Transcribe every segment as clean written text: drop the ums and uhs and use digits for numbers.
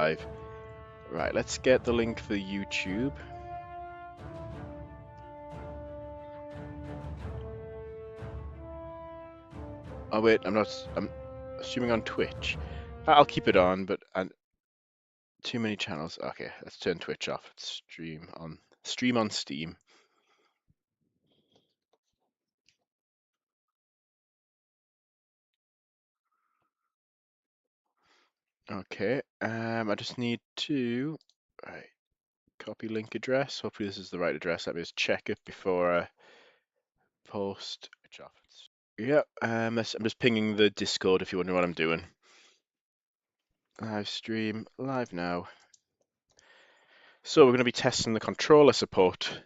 live. Right, let's get the link for YouTube. Oh wait, I'm assuming on Twitch. I'll keep it on, but too many channels. Okay, let's turn Twitch off. Stream on Steam. Okay, I just need to copy link address. Hopefully this is the right address. Let me just check it before I post. Yeah, I'm just pinging the Discord if you wonder what I'm doing. Live stream, live now. So we're going to be testing the controller support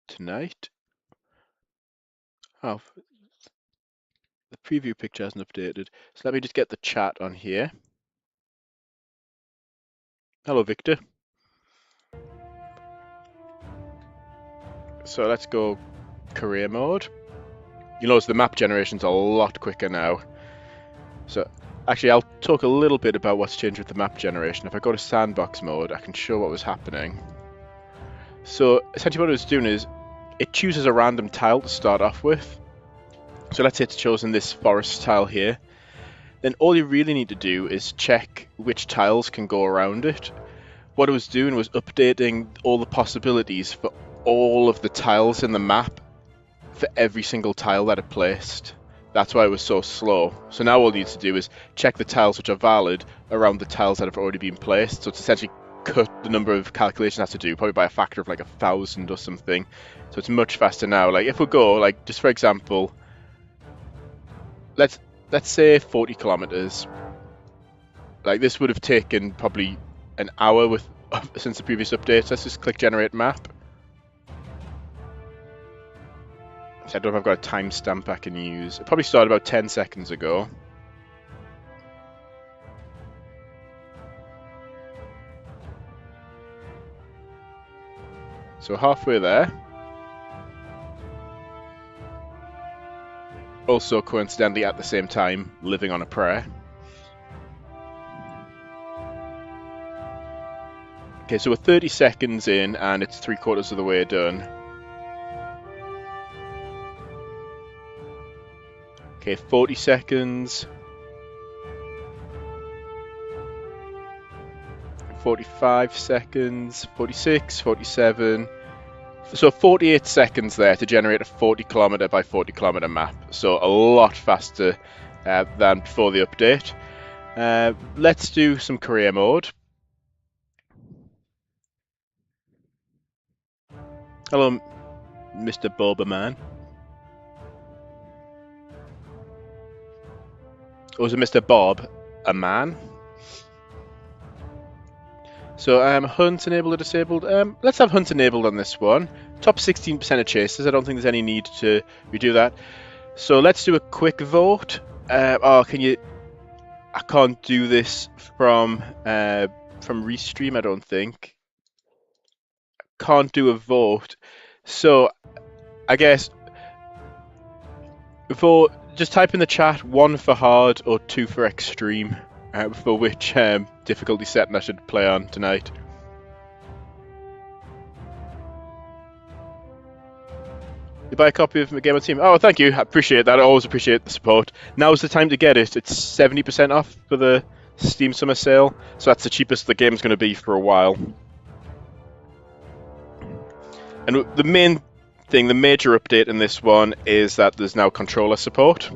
tonight. Oh, the preview picture hasn't updated. So let me just get the chat on here. Hello, Victor. So let's go career mode. You notice the map generation's a lot quicker now. So actually, I'll talk a little bit about what's changed with the map generation. If I go to sandbox mode, I can show what was happening. So essentially what it was doing is it chooses a random tile to start off with. So let's say it's chosen this forest tile here. Then all you really need to do is check which tiles can go around it. What it was doing was updating all the possibilities for all of the tiles in the map for every single tile that it placed. That's why it was so slow. So now all you need to do is check the tiles which are valid around the tiles that have already been placed. So it's essentially cut the number of calculations it has to do, probably by a factor of like 1,000 or something. So it's much faster now. Like if we go, like just for example, let's say 40 kilometers. Like this would have taken probably an hour since the previous update. Let's just click generate map. So I don't know if I've got a timestamp I can use. It probably started about 10 seconds ago. So halfway there. Also coincidentally at the same time, living on a prayer. Okay, so we're 30 seconds in and it's 3/4 of the way done. Okay, 40 seconds. 45 seconds, 46, 47. So 48 seconds there to generate a 40 kilometer by 40 kilometer map. So a lot faster than before the update. Let's do some career mode. Hello, Mr. Boberman. Or was it Mr. Bob a man? So hunt enabled or disabled. Let's have hunt enabled on this one. Top 16% of chases. I don't think there's any need to redo that. So let's do a quick vote. Can you? I can't do this from Restream. I don't think. Can't do a vote. So I guess vote. Just type in the chat 1 for hard or 2 for extreme for which difficulty setting I should play on tonight. You buy a copy of Gamer Team? Oh, thank you. I appreciate that. I always appreciate the support. Now's the time to get it. It's 70% off for the Steam Summer Sale, so that's the cheapest the game's going to be for a while. And the main thing, the major update in this one is that there's now controller support.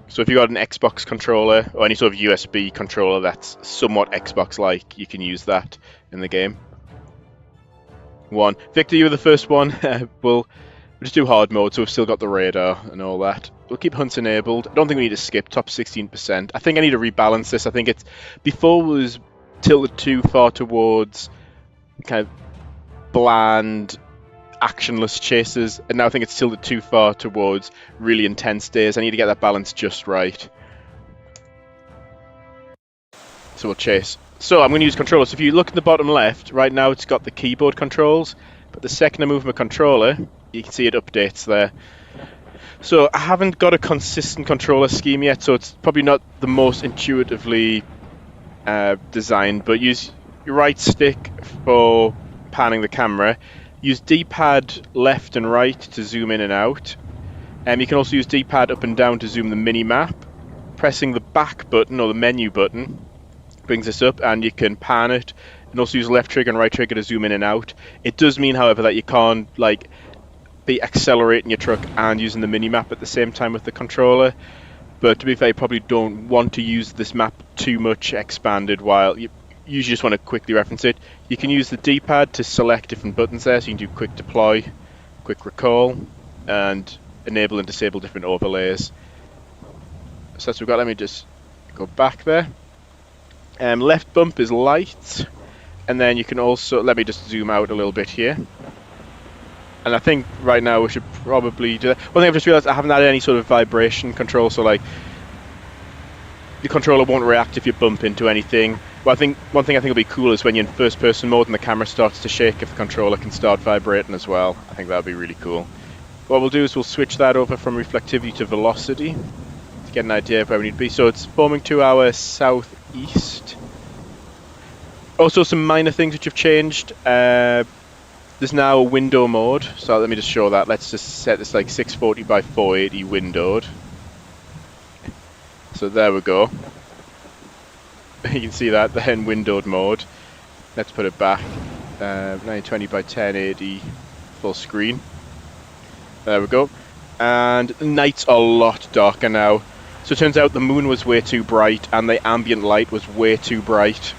So if you've got an Xbox controller or any sort of USB controller that's somewhat Xbox-like, you can use that in the game. Victor, you were the first one. We'll just do hard mode, so we've still got the radar and all that. We'll keep hunt enabled. I don't think we need to skip top 16%. I think I need to rebalance this. I think it's before it was tilted too far towards kind of bland, actionless chases, and now I think it's tilted too far towards really intense days. I need to get that balance just right. So we'll chase. So I'm going to use controllers. So if you look at the bottom left, right now it's got the keyboard controls, but the second I move my controller, you can see it updates there. So I haven't got a consistent controller scheme yet, so it's probably not the most intuitively designed, but use your right stick for panning the camera. Use D-pad left and right to zoom in and out. You can also use D-pad up and down to zoom the mini-map. Pressing the back button or the menu button brings this up, and you can pan it, and also use left trigger and right trigger to zoom in and out. It does mean, however, that you can't like be accelerating your truck and using the mini-map at the same time with the controller. But to be fair, you probably don't want to use this map too much expanded while you usually just want to quickly reference it. You can use the D-pad to select different buttons there, so you can do quick deploy, quick recall, and enable and disable different overlays. So that's what we've got. Let me just go back there. Left bump is light, and then you can also, let me just zoom out a little bit here. And I think right now we should probably do that. One thing I've just realised, I haven't had any sort of vibration control, so like the controller won't react if you bump into anything. Well, I think one thing I think will be cool is when you're in first person mode and the camera starts to shake, if the controller can start vibrating as well. I think that would be really cool. What we'll do is we'll switch that over from reflectivity to velocity to get an idea of where we need to be. So it's forming to our southeast. Also some minor things which have changed. There's now a window mode, so let me just show that. Let's just set this like 640 by 480 windowed. So there we go. You can see that there in windowed mode. Let's put it back. 920 by 1080 full screen. There we go. And the night's a lot darker now. So it turns out the moon was way too bright and the ambient light was way too bright.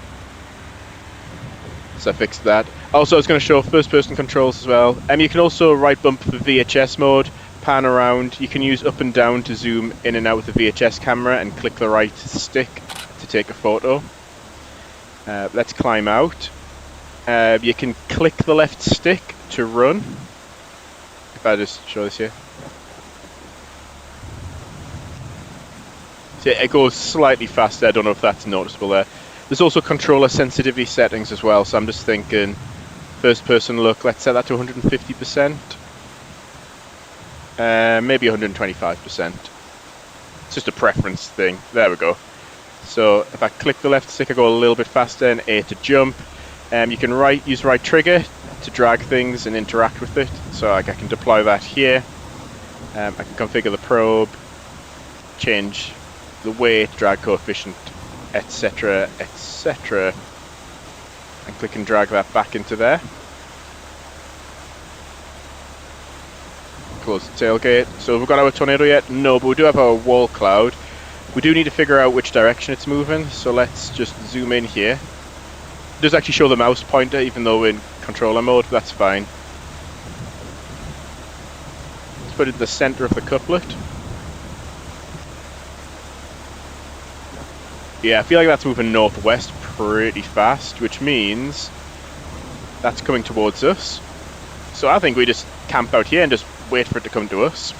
So I fixed that. Also, I was going to show first-person controls as well. You can also right bump for VHS mode, pan around. You can use up and down to zoom in and out with the VHS camera, and click the right stick to take a photo. Let's climb out. You can click the left stick to run. If I just show this here. See, it goes slightly faster. I don't know if that's noticeable there. There's also controller sensitivity settings as well, so I'm just thinking first person look, let's set that to 150%. Maybe 125%. It's just a preference thing. There we go. So if I click the left stick, I go a little bit faster, and A to jump. You can use right trigger to drag things and interact with it. So like I can deploy that here. I can configure the probe, change the weight, drag coefficient, etc, etc, and click and drag that back into there. Close the tailgate. So have we got our tornado yet? No, but we do have our wall cloud. We do need to figure out which direction it's moving, so let's just zoom in here. It does actually show the mouse pointer even though we're in controller mode, but that's fine. Let's put it in the center of the couplet. Yeah, I feel like that's moving northwest pretty fast, which means that's coming towards us. So I think we just camp out here and just wait for it to come to us.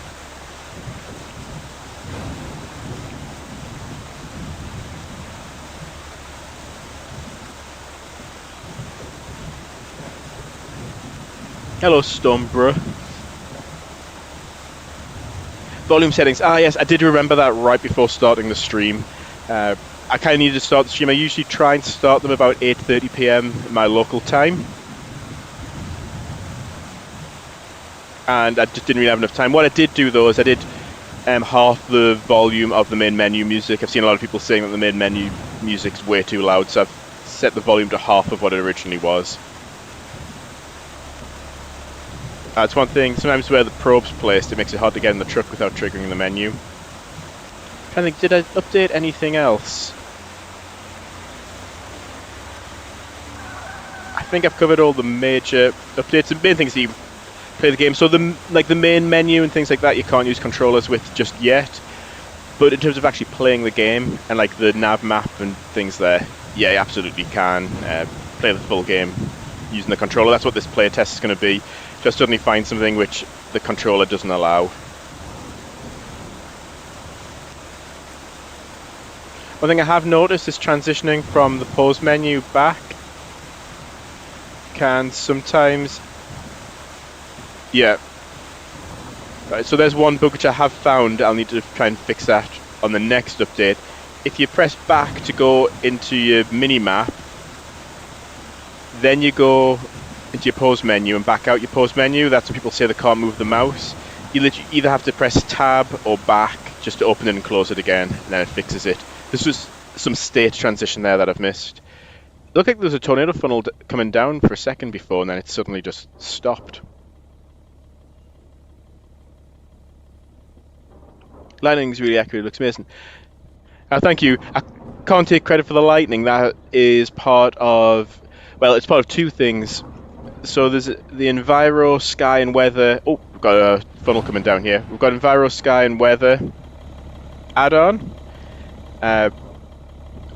Hello, Stormbro. Volume settings. Ah, yes, I did remember that right before starting the stream. I kind of needed to start the stream. I usually try and start them about 8:30 PM my local time. And I just didn't really have enough time. What I did do though is I did half the volume of the main menu music. I've seen a lot of people saying that the main menu music's way too loud, so I've set the volume to half of what it originally was. It's one thing, sometimes where the probe's placed, it makes it hard to get in the truck without triggering the menu. I think, did I update anything else? I think I've covered all the major updates. The main things that you play the game. So the main menu and things like that, you can't use controllers with just yet. But in terms of actually playing the game and like the nav map and things there, yeah, you absolutely can play the full game using the controller. That's what this play test is going to be. Just suddenly find something which the controller doesn't allow. One thing I have noticed is transitioning from the pause menu back can sometimes... Yeah. Right, so there's one bug which I have found. I'll need to try and fix that on the next update. if you press back to go into your mini-map, then you go into your pause menu and back out your pause menu. That's when people say they can't move the mouse. You literally either have to press tab or back just to open it and close it again, and then it fixes it. This was some state transition there that I've missed. It looked like there was a tornado funnel coming down for a second before, and then it suddenly just stopped. Lightning's really accurate, it looks amazing. Thank you. I can't take credit for the lightning. That is part of, well, it's part of two things. So there's the Enviro, Sky and Weather. Oh, we've got a funnel coming down here. We've got Enviro, Sky and Weather add-on.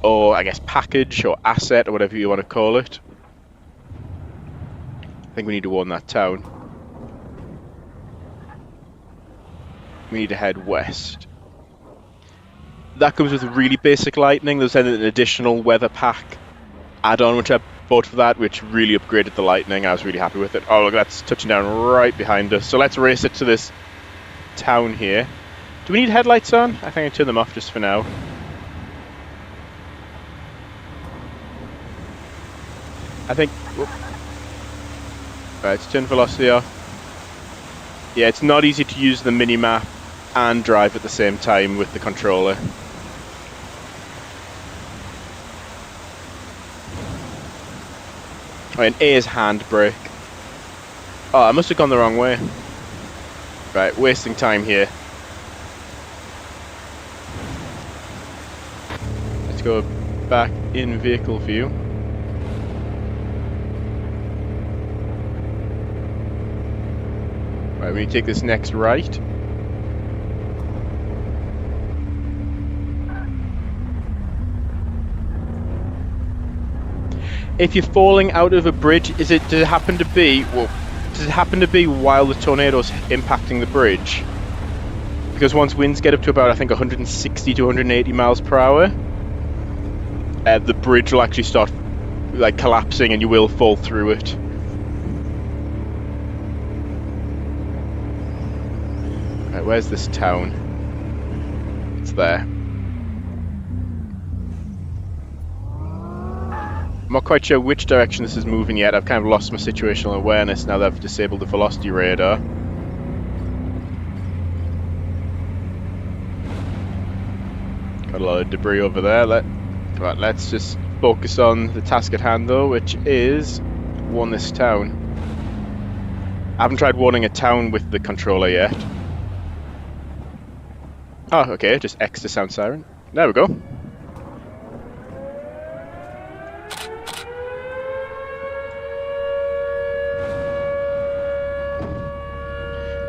Or I guess package or asset or whatever you want to call it. I think we need to warn that town. We need to head west. That comes with really basic lightning. There's then an additional weather pack add-on which I bought for that, which really upgraded the lightning. I was really happy with it. Oh look, that's touching down right behind us. So let's race it to this town here. Do we need headlights on? I think I can turn them off just for now. I think... Right, let's turn velocity off. Yeah, it's not easy to use the mini-map and drive at the same time with the controller. Oh, and A is handbrake. Oh, I must have gone the wrong way. Right, wasting time here. Let's go back in vehicle view. Right, we need to take this next right. If you're falling out of a bridge, does it happen to be while the tornado's impacting the bridge? Because once winds get up to about, I think, 160 to 180 miles per hour, the bridge will actually start like collapsing and you will fall through it. Right, where's this town? It's there. I'm not quite sure which direction this is moving yet. I've kind of lost my situational awareness now that I've disabled the velocity radar. Got a lot of debris over there. Right, let's just focus on the task at hand though, which is warn this town. I haven't tried warning a town with the controller yet. Oh, okay, just X to sound siren. There we go.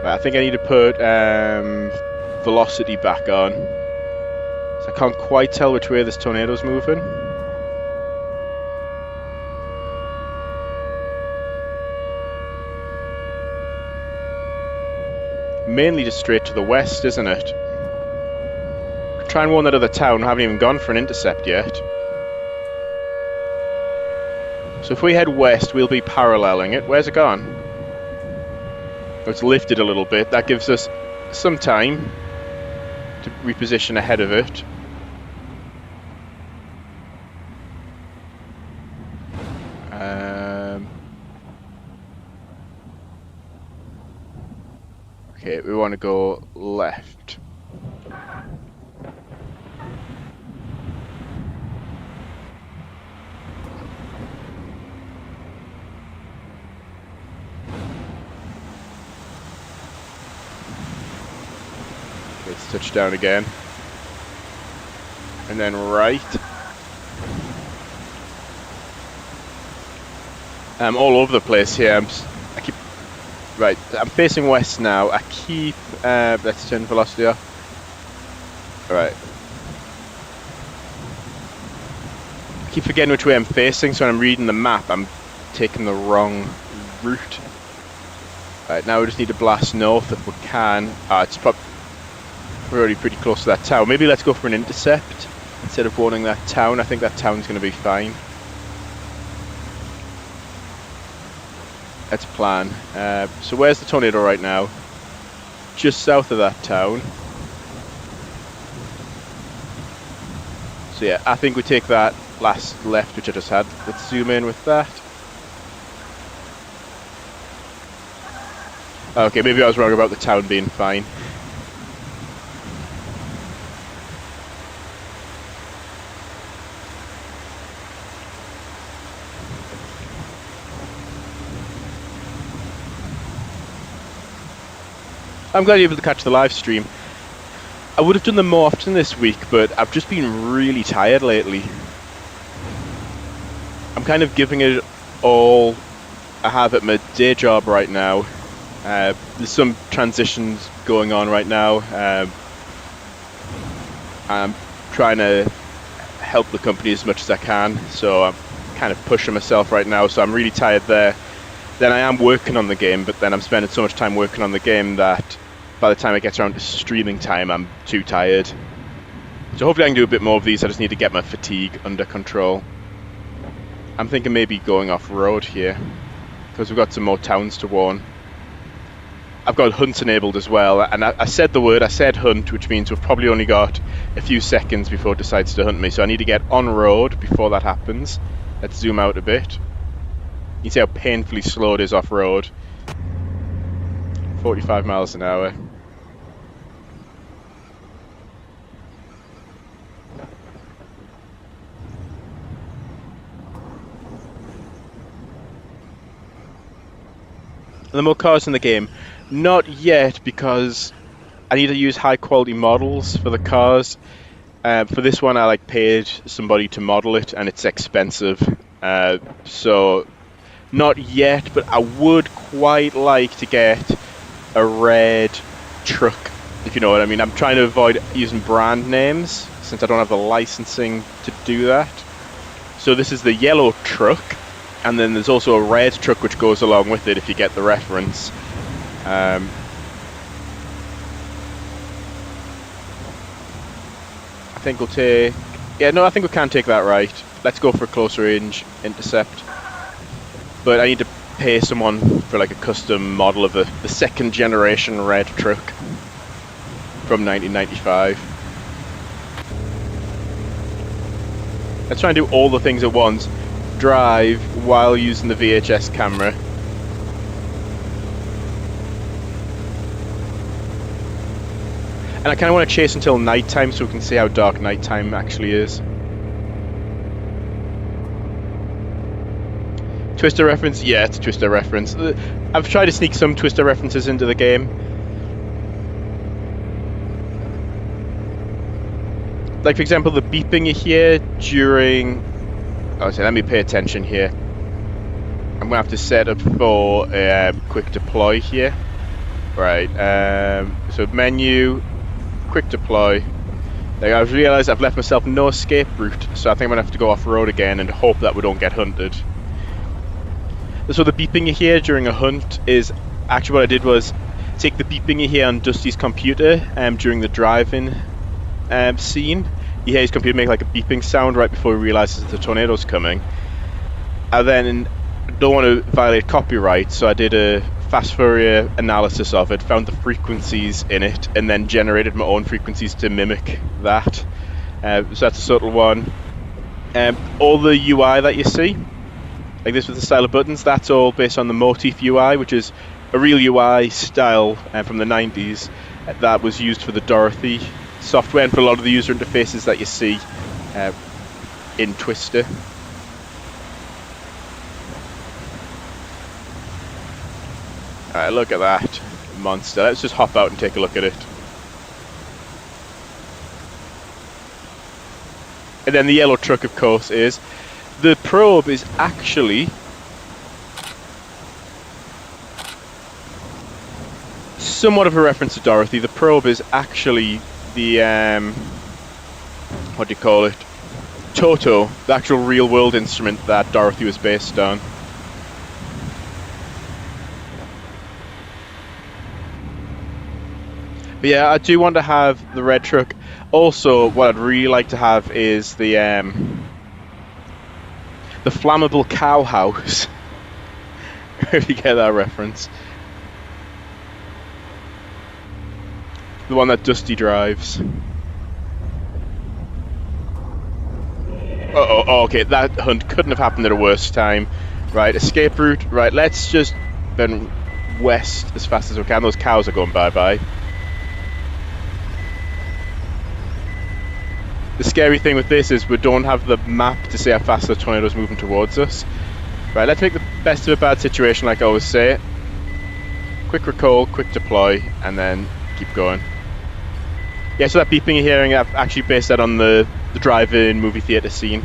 Right, I think I need to put velocity back on. So I can't quite tell which way this tornado's moving. Mainly just straight to the west, isn't it? Try and warn that other town. I haven't even gone for an intercept yet. So if we head west, we'll be paralleling it. Where's it gone? Oh, it's lifted a little bit. That gives us some time to reposition ahead of it. Okay, we want to go left. Let's touch down again. And then right. I'm all over the place here. Right, I'm facing west now. I keep... let's turn velocity off. Alright. I keep forgetting which way I'm facing, so when I'm reading the map, I'm taking the wrong route. Right, now we just need to blast north if we can. We're already pretty close to that town. Maybe let's go for an intercept instead of warning that town. I think that town's going to be fine. Let's plan. So where's the tornado right now? Just south of that town. So yeah, I think we take that last left, which I just had. Let's zoom in with that. Okay, maybe I was wrong about the town being fine. I'm glad you're able to catch the live stream. I would have done them more often this week, but I've just been really tired lately. I'm kind of giving it all I have at my day job right now. There's some transitions going on right now. I'm trying to help the company as much as I can, so I'm kind of pushing myself right now, so I'm really tired there. Then I am working on the game, but then I'm spending so much time working on the game that by the time it gets around to streaming time, I'm too tired. So hopefully I can do a bit more of these. I just need to get my fatigue under control. I'm thinking maybe going off-road here, because we've got some more towns to warn. I've got hunt enabled as well, and I said the word, I said hunt, which means we've probably only got a few seconds before it decides to hunt me, so I need to get on road before that happens. Let's zoom out a bit. You see how painfully slow it is off-road. 45 miles an hour. Are there more cars in the game? Not yet, because I need to use high quality models for the cars. For this one I paid somebody to model it, and it's expensive. So not yet, but I would quite like to get a red truck, if you know what I mean. I'm trying to avoid using brand names since I don't have the licensing to do that. So this is the yellow truck, and then there's also a red truck which goes along with it, if you get the reference. I think we'll take... Yeah, no, I think we can take that right. Let's go for a closer range intercept. But I need to pay someone for a custom model of the second generation red truck from 1995. Let's try and do all the things at once. Drive while using the VHS camera. And I kind of want to chase until nighttime so we can see how dark nighttime actually is. Twister reference? Yeah, it's a Twister reference. I've tried to sneak some Twister references into the game. Like, for example, the beeping you hear during... Oh, so let me pay attention here. I'm going to have to set up for quick deploy here. Right, so menu, quick deploy. I've realised I've left myself no escape route, so I think I'm going to have to go off-road again and hope that we don't get hunted. So the beeping you hear during a hunt is actually what I did was take the beeping you hear on Dusty's computer during the driving scene. You hear his computer make a beeping sound right before he realises the tornado's coming. I then don't want to violate copyright, so I did a fast Fourier analysis of it, found the frequencies in it, and then generated my own frequencies to mimic that. So that's a subtle one. All the UI that you see, like this with the style of buttons, that's all based on the Motif UI, which is a real UI style from the 90s that was used for the Dorothy software and for a lot of the user interfaces that you see in Twister. Alright, look at that monster. Let's just hop out and take a look at it. And then the yellow truck, of course, is... The probe is actually... somewhat of a reference to Dorothy. The probe is actually the... what do you call it? Toto, the actual real-world instrument that Dorothy was based on. But yeah, I do want to have the red truck. Also, what I'd really like to have is the flammable cow house. If you get that reference. The one that Dusty drives. Oh, okay, that hunt couldn't have happened at a worse time. Right, escape route. Right, let's just bend west as fast as we can. Those cows are going bye-bye. The scary thing with this is we don't have the map to see how fast the tornado's moving towards us. Right, let's make the best of a bad situation, like I always say. Quick recall, quick deploy, and then keep going. Yeah, so that beeping you're hearing, I've actually based that on the drive-in movie theatre scene.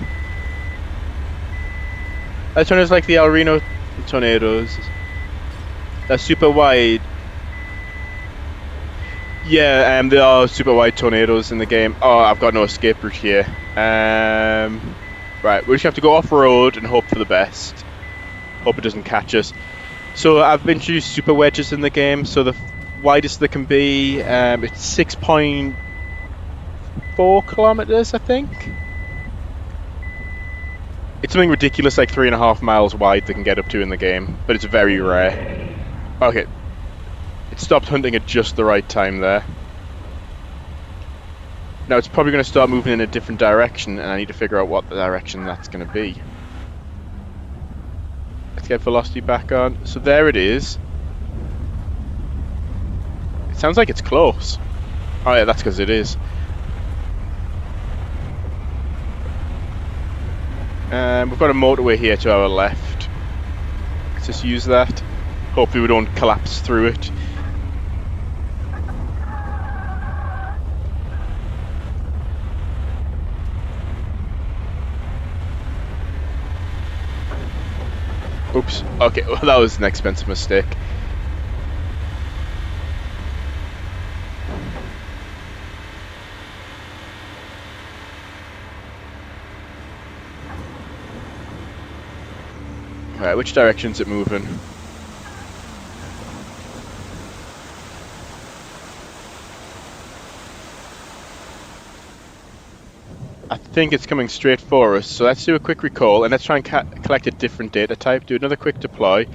That tornado's like the El Reno tornadoes. They're super wide. Yeah, there are super wide tornadoes in the game. Oh, I've got no escape route here. Right, we just have to go off-road and hope for the best. Hope it doesn't catch us. So I've introduced super wedges in the game, so the widest they can be, it's 6.4 kilometers, I think. It's something ridiculous like 3.5 miles wide they can get up to in the game, but it's very rare. Okay. It stopped hunting at just the right time there. Now it's probably going to start moving in a different direction, and I need to figure out what the direction that's going to be. Let's get velocity back on. So there it is. It sounds like it's close. Oh yeah, that's because it is. We've got a motorway here to our left. Let's just use that. Hopefully we don't collapse through it. Oops. Okay, well that was an expensive mistake. Right, which direction's it moving? I think it's coming straight for us, so let's do a quick recall and let's try and collect a different data type. Do another quick deploy.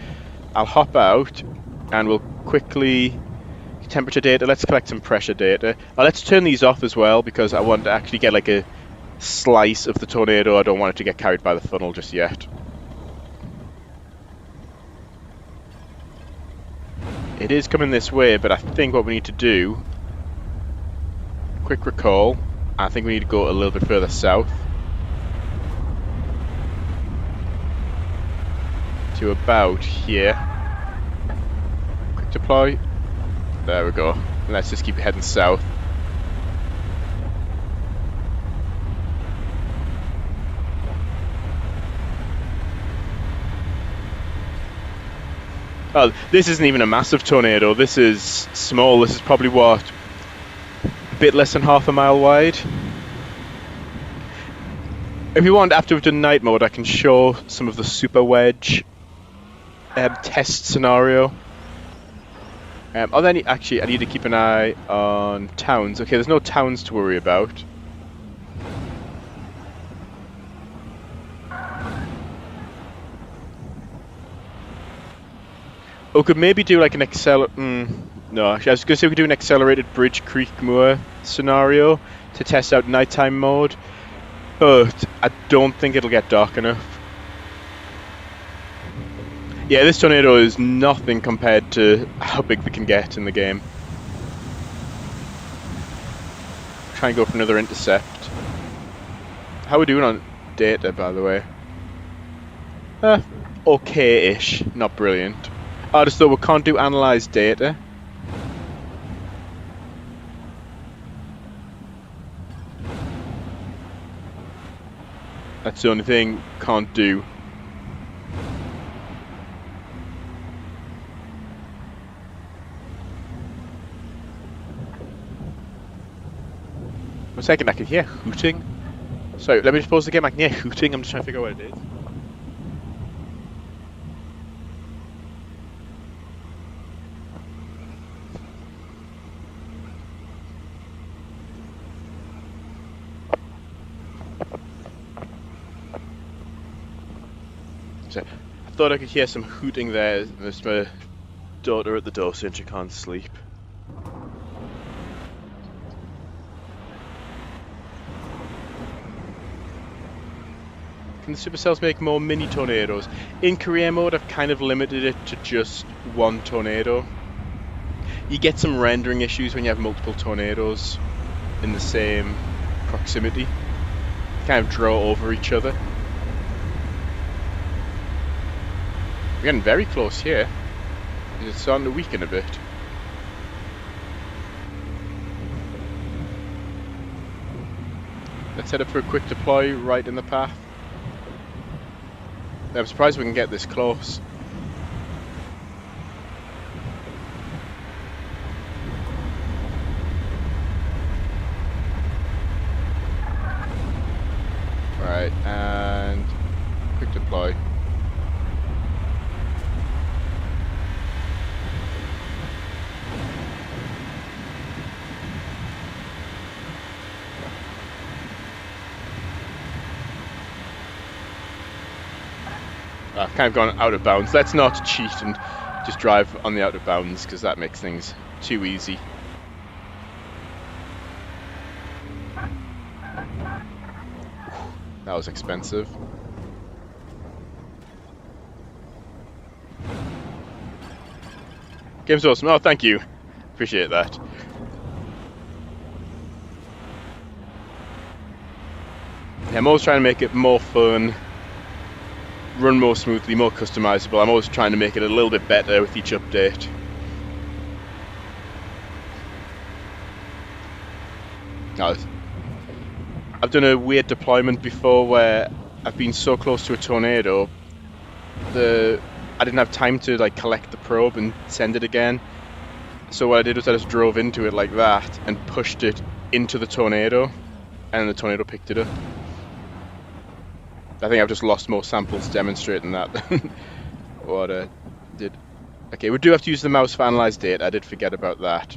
I'll hop out and we'll quickly temperature data. Let's collect some pressure data. Now let's turn these off as well because I want to actually get like a slice of the tornado. I don't want it to get carried by the funnel just yet. It is coming this way, but I think what we need to do, quick recall, I think we need to go a little bit further south to about here. Quick deploy. There we go. Let's just keep heading south. Oh, this isn't even a massive tornado. This is small. This is probably what? A bit less than half a mile wide. If you want, after we've done night mode, I can show some of the super wedge test scenario. Actually, I need to keep an eye on towns. Okay, there's no towns to worry about. Oh, could maybe do like an no, actually, I was going to say we could do an accelerated Bridge Creek Moor scenario to test out nighttime mode, but I don't think it'll get dark enough. Yeah, this tornado is nothing compared to how big they can get in the game. Try and go for another intercept. How are we doing on data, by the way? Okay-ish, not brilliant. Oh, just though we can't do analyze data. That's the only thing can't do. For a second, I can hear hooting. Sorry, let me just pause the game. I can hear hooting. I'm just trying to figure out what it is. So, I thought I could hear some hooting there. There's my daughter at the door saying she can't sleep. Can the supercells make more mini tornadoes? In career mode, I've kind of limited it to just one tornado. You get some rendering issues when you have multiple tornadoes in the same proximity. Kind of draw over each other. We're getting very close here. It's starting to weaken a bit. Let's head up for a quick deploy right in the path. I'm surprised we can get this close. Right, and quick deploy. I've kind of gone out of bounds. Let's not cheat and just drive on the out of bounds, because that makes things too easy. That was expensive. Game's awesome. Oh, thank you. Appreciate that. Yeah, I'm always trying to make it more fun, run more smoothly, more customizable. I'm always trying to make it a little bit better with each update. I've done a weird deployment before where I've been so close to a tornado, I didn't have time to like collect the probe and send it again. So what I did was I just drove into it like that and pushed it into the tornado, and the tornado picked it up. I think I've just lost more samples demonstrating that than what I did. Okay, we do have to use the mouse for analyze data. I did forget about that.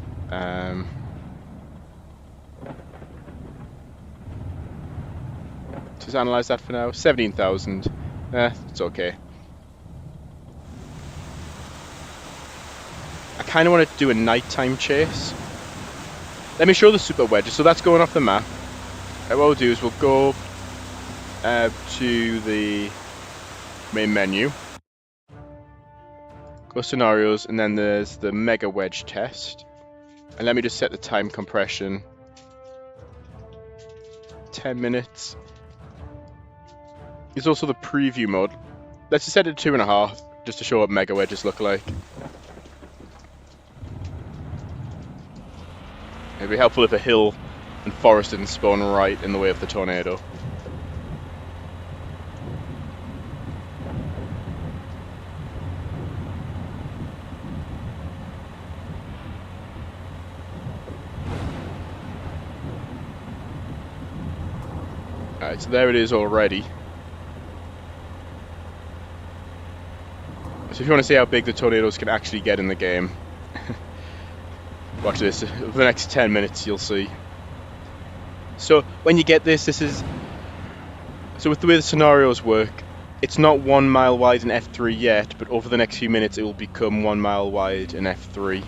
Just analyze that for now. 17,000. It's okay. I kind of want to do a nighttime chase. Let me show the super wedges. So that's going off the map. What we'll do is we'll go to the main menu, go scenarios, and then there's the mega wedge test. And let me just set the time compression 10 minutes. There's also the preview mode. Let's just set it to 2.5 just to show what mega wedges look like. It'd be helpful if a hill and forest didn't spawn right in the way of the tornado. Alright, so there it is already. So if you want to see how big the tornadoes can actually get in the game, watch this. For the next 10 minutes you'll see. So when you get this, so with the way the scenarios work, it's not 1 mile wide in F3 yet, but over the next few minutes it will become 1 mile wide in F3.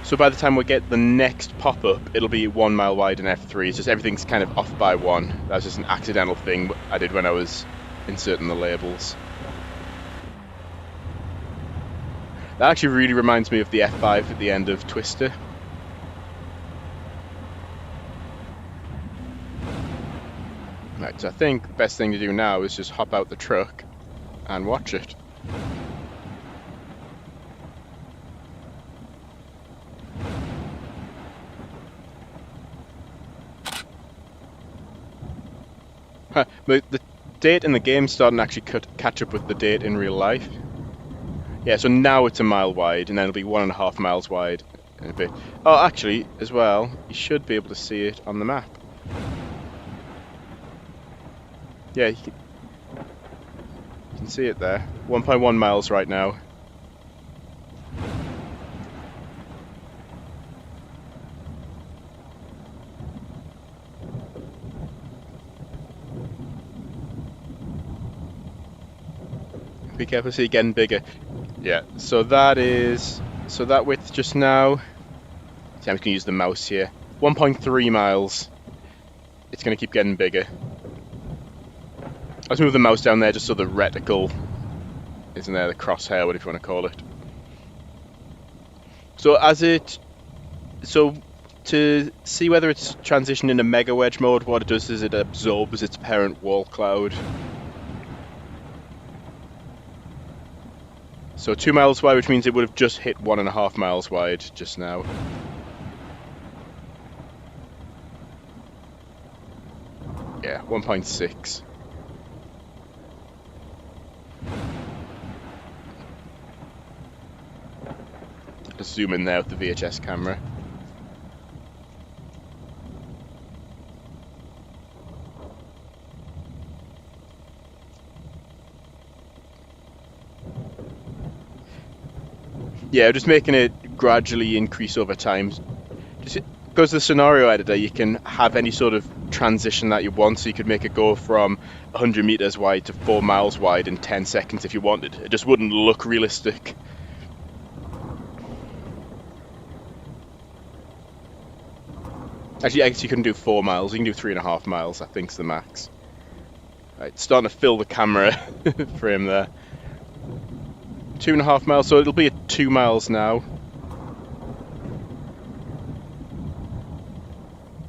So by the time we get the next pop-up, it'll be 1 mile wide in F3. It's just everything's kind of off by 1. That was just an accidental thing I did when I was inserting the labels. That actually really reminds me of the F5 at the end of Twister. Right, so I think the best thing to do now is just hop out the truck and watch it. But the date in the game starting to actually catch up with the date in real life. Yeah, so now it's 1 mile wide, and then it'll be 1.5 miles wide in a bit. Oh, actually, as well, you should be able to see it on the map. Yeah, you can see it there. 1.1 miles right now. Be careful, see it getting bigger. Yeah, so that width just now, see, I'm just going to use the mouse here, 1.3 miles. It's going to keep getting bigger. Let's move the mouse down there just so the reticle isn't there, the crosshair, whatever you want to call it. So to see whether it's transitioned into Mega Wedge mode, what it does is it absorbs its parent wall cloud. So 2 miles wide, which means it would have just hit 1.5 miles wide just now. Yeah, 1.6. Just zoom in there with the VHS camera. Yeah, just making it gradually increase over time. Just because the scenario editor, you can have any sort of transition that you want, so you could make it go from 100 meters wide to 4 miles wide in 10 seconds if you wanted. It just wouldn't look realistic. Actually, I guess you couldn't do 4 miles, you can do 3.5 miles, I think's the max. Right, starting to fill the camera frame there. 2.5 miles, so it'll be at 2 miles now.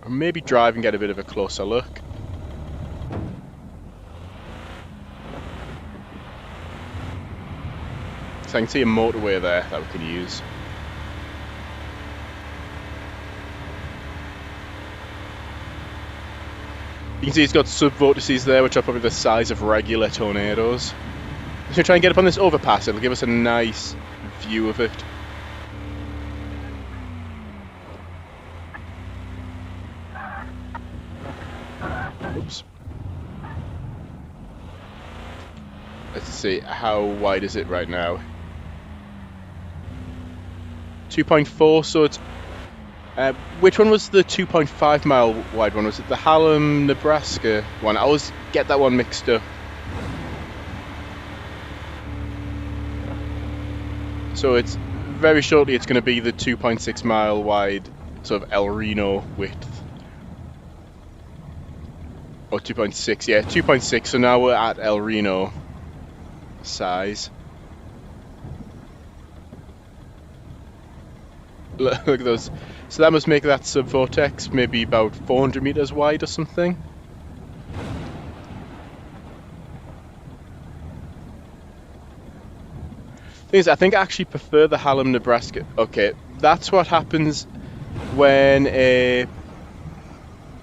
Or maybe drive and get a bit of a closer look. So I can see a motorway there that we can use. You can see it's got sub-vortices there, which are probably the size of regular tornadoes. If we try and get up on this overpass, it'll give us a nice view of it. Oops. Let's see, how wide is it right now? 2.4, so it's... which one was the 2.5 mile wide one? Was it the Hallam, Nebraska one? I always get that one mixed up. So it's very shortly it's going to be the 2.6 mile wide sort of El Reno width. Or 2.6, yeah, 2.6. So now we're at El Reno size. Look at those. So that must make that sub-vortex maybe about 400 meters wide or something. Thing is, I think I actually prefer the Hallam, Nebraska. Okay, that's what happens when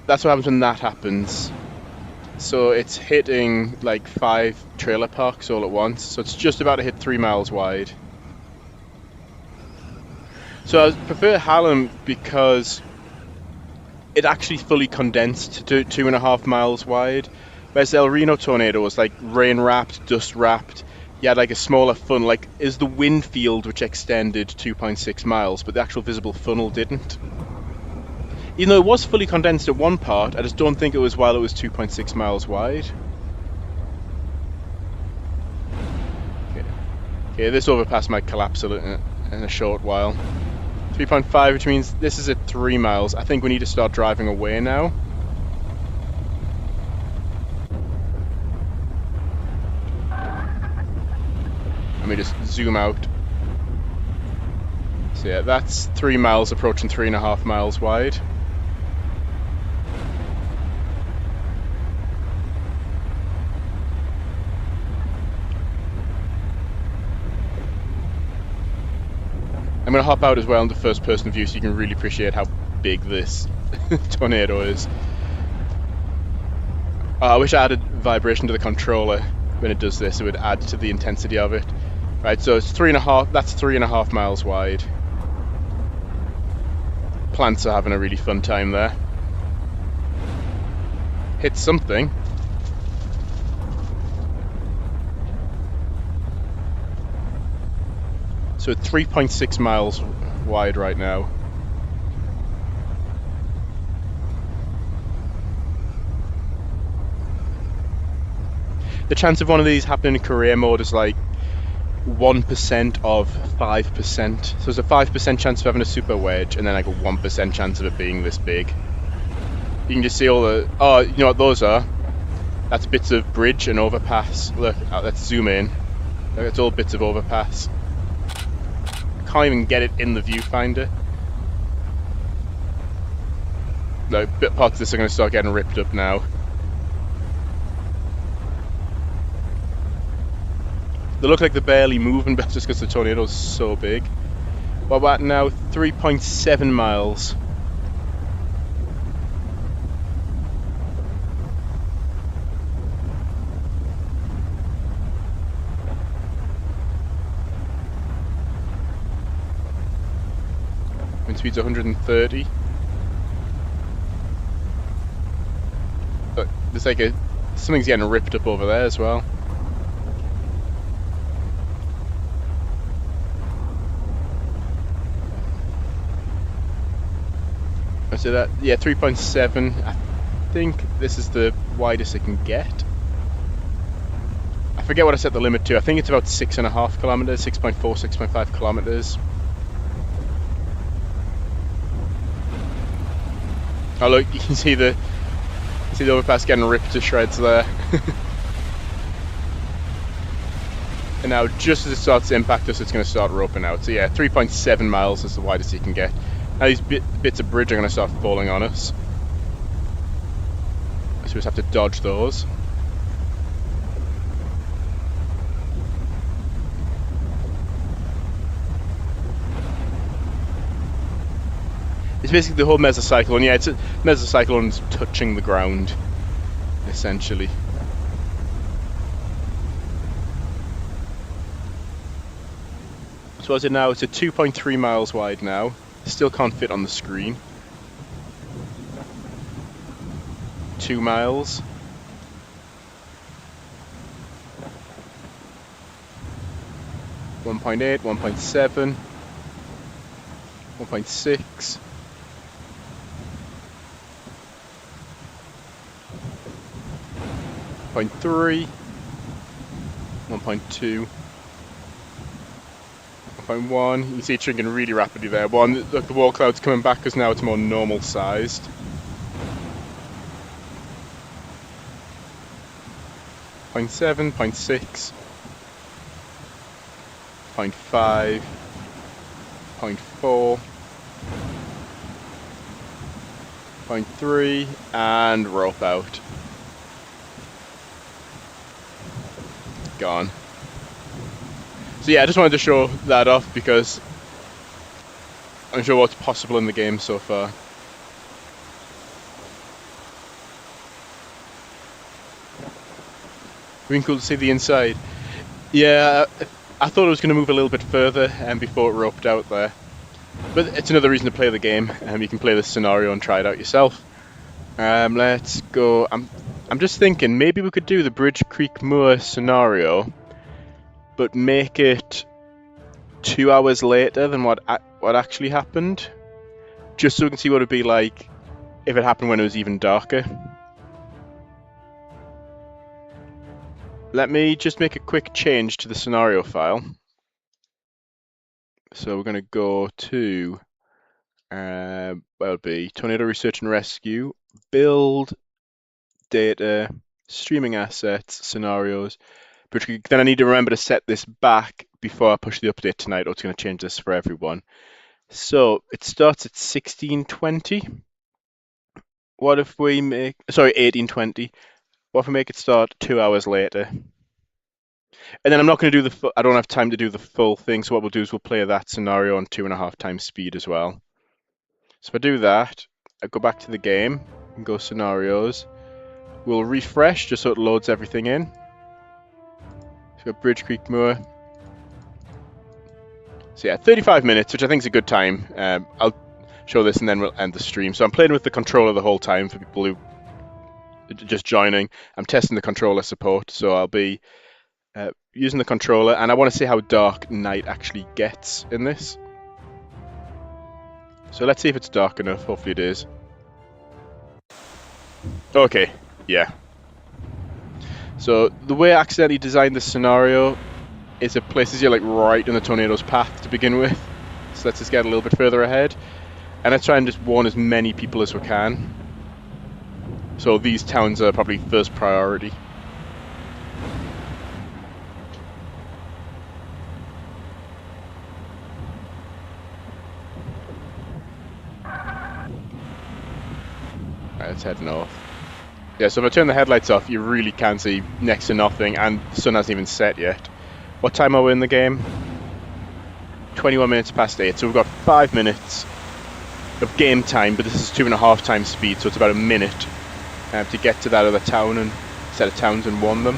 that's what happens when that happens. So it's hitting like 5 trailer parks all at once. So it's just about to hit 3 miles wide. So I prefer Hallam because it actually fully condensed to 2.5 miles wide. Whereas the El Reno tornado was like rain wrapped, dust wrapped. You had like a smaller funnel, like is the wind field which extended 2.6 miles, but the actual visible funnel didn't. Even though it was fully condensed at one part, I just don't think it was while it was 2.6 miles wide. Okay, this overpass might collapse in a short while. 3.5, which means this is at 3 miles. I think we need to start driving away now. Let me just zoom out. So yeah, that's 3 miles, approaching 3.5 miles wide. I'm going to hop out as well into first person view so you can really appreciate how big this tornado is. I wish I added vibration to the controller when it does this. It would add to the intensity of it. Right, so it's 3.5, that's 3.5 miles wide. Plants are having a really fun time there. Hit something. So it's 3.6 miles wide right now. The chance of one of these happening in career mode is like 1% of 5%. So there's a 5% chance of having a super wedge, and then like a 1% chance of it being this big. You can just see all the... Oh, you know what those are? That's bits of bridge and overpass. Look, let's zoom in. Look, it's all bits of overpass. Can't even get it in the viewfinder. Look, parts of this are going to start getting ripped up now. They look like they're barely moving, but that's just because the tornado's so big. What about now? 3.7 miles. Wind speed's 130. Look, there's like something's getting ripped up over there as well. So that, yeah, 3.7. I think this is the widest it can get. I forget what I set the limit to. I think it's about 6.5 kilometers, 6.4, 6.5 kilometers. Oh look, you can see the overpass getting ripped to shreds there. And now, just as it starts to impact us, it's going to start roping out. So yeah, 3.7 miles is the widest you can get. Now these bits of bridge are going to start falling on us. So we just have to dodge those. It's basically the whole mesocyclone. Yeah, it's a mesocyclone's touching the ground, essentially. So as it now, it's a 2.3 miles wide now. Still can't fit on the screen. 2 miles. .8, 1.7, 1.6. 1.3, 1.2, 1.1. You can see it shrinking really rapidly there. Look, the wall cloud's coming back because now it's more normal sized. 0.7, 0.6, 0.5, 0.4, 0.3, and rope out. Gone. So yeah, I just wanted to show that off because I'm sure what's possible in the game so far. Been cool to see the inside. Yeah, I thought it was going to move a little bit further before it roped out there. But it's another reason to play the game. You can play this scenario and try it out yourself. Let's go. I'm just thinking maybe we could do the Bridge Creek Moor scenario, but make it 2 hours later than what actually happened, just so we can see what it'd be like if it happened when it was even darker. Let me just make a quick change to the scenario file. So we're going to go to where it'll be Tornado Research and Rescue, Build, Data, Streaming Assets, Scenarios. But then I need to remember to set this back before I push the update tonight, or it's going to change this for everyone. So it starts at 1620. What if we make, sorry, 1820. What if we make it start 2 hours later? And then I'm not going to do I don't have time to do the full thing, so what we'll do is we'll play that scenario on 2.5 times speed as well. So if I do that, I go back to the game and go scenarios. We'll refresh just so it loads everything in. So Bridge Creek Moor. So yeah, 35 minutes, which I think is a good time. I'll show this and then we'll end the stream. So I'm playing with the controller the whole time for people who are just joining. I'm testing the controller support, so I'll be using the controller, and I want to see how dark night actually gets in this. So let's see if it's dark enough. Hopefully it is. Okay, yeah. So the way I accidentally designed this scenario is it places you like right in the tornado's path to begin with. So let's just get a little bit further ahead. And let's try and just warn as many people as we can. So these towns are probably first priority. Right, let's head north. Yeah, so if I turn the headlights off, you really can see next to nothing, and the sun hasn't even set yet. What time are we in the game? 21 minutes past 8, so we've got 5 minutes of game time, but this is 2.5 times speed, so it's about a minute to get to that other town and set of towns and warn them.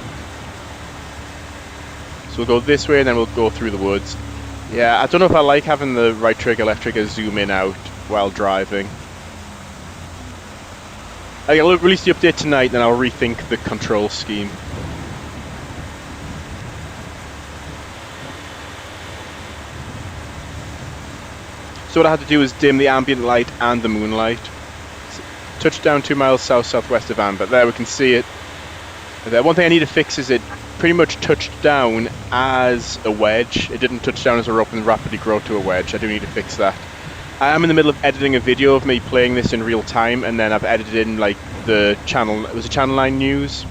So we'll go this way and then we'll go through the woods. Yeah, I don't know if I like having the right trigger, left trigger zoom in out while driving. I'll release the update tonight, then I'll rethink the control scheme. So what I had to do is dim the ambient light and the moonlight. Touchdown 2 miles south-southwest of Amber. There we can see it. There. One thing I need to fix is it pretty much touched down as a wedge. It didn't touch down as a rope and rapidly grow to a wedge. I do need to fix that. I am in the middle of editing a video of me playing this in real time, and then I've edited in like the channel, it was a Channel 9 news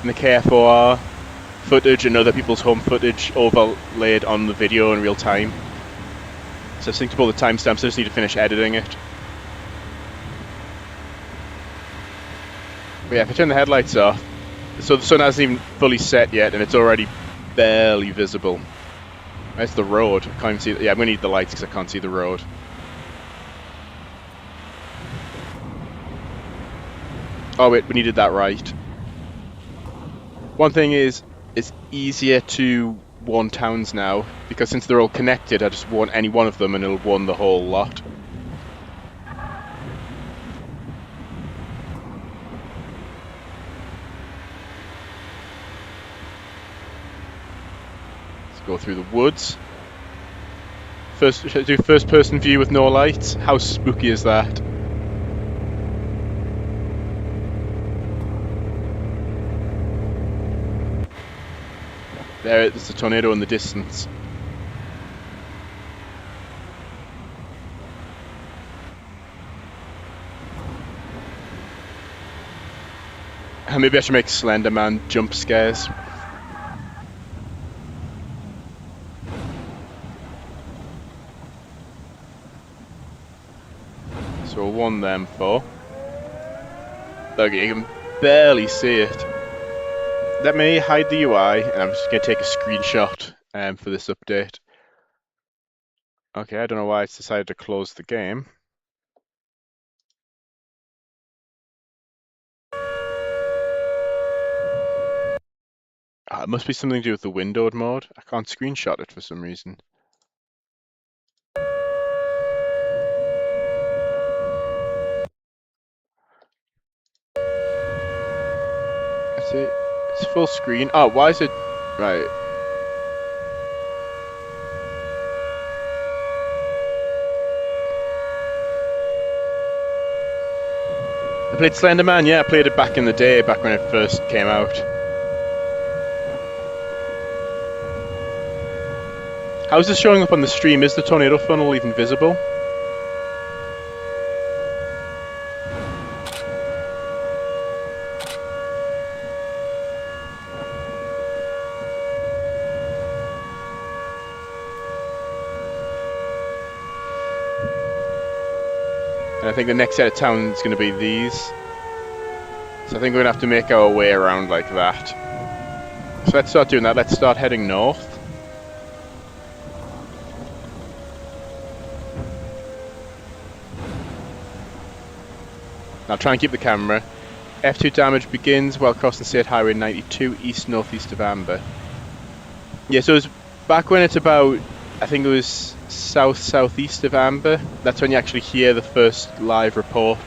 and the KFOR footage and other people's home footage overlaid on the video in real time. So I synced up all the timestamps, I just need to finish editing it. But yeah, if I turn the headlights off, so the sun hasn't even fully set yet and it's already barely visible. That's the road. I can't even see. Yeah, I'm going to need the lights because I can't see the road. Oh wait, we needed that right. One thing is, it's easier to warn towns now, because since they're all connected, I just warn any one of them and it'll warn the whole lot. Let's go through the woods. Should I do first person view with no lights? How spooky is that? There's a tornado in the distance. Maybe I should make Slender Man jump scares. So we'll warn them for. Look, you can barely see it. Let me hide the UI, and I'm just going to take a screenshot for this update. Okay, I don't know why it's decided to close the game. It must be something to do with the windowed mode. I can't screenshot it for some reason. I see. It's full screen. Oh, why is it... Right. I played Slender Man, yeah, I played it back in the day, back when it first came out. How's this showing up on the stream? Is the tornado funnel even visible? I think the next set of towns is going to be these. So I think we're going to have to make our way around like that. So let's start doing that. Let's start heading north. I'll try and keep the camera. F2 damage begins while crossing State Highway 92 east-northeast of Amber. Yeah, so it's back when it's about, I think it was south-southeast of Amber. That's when you actually hear the first live report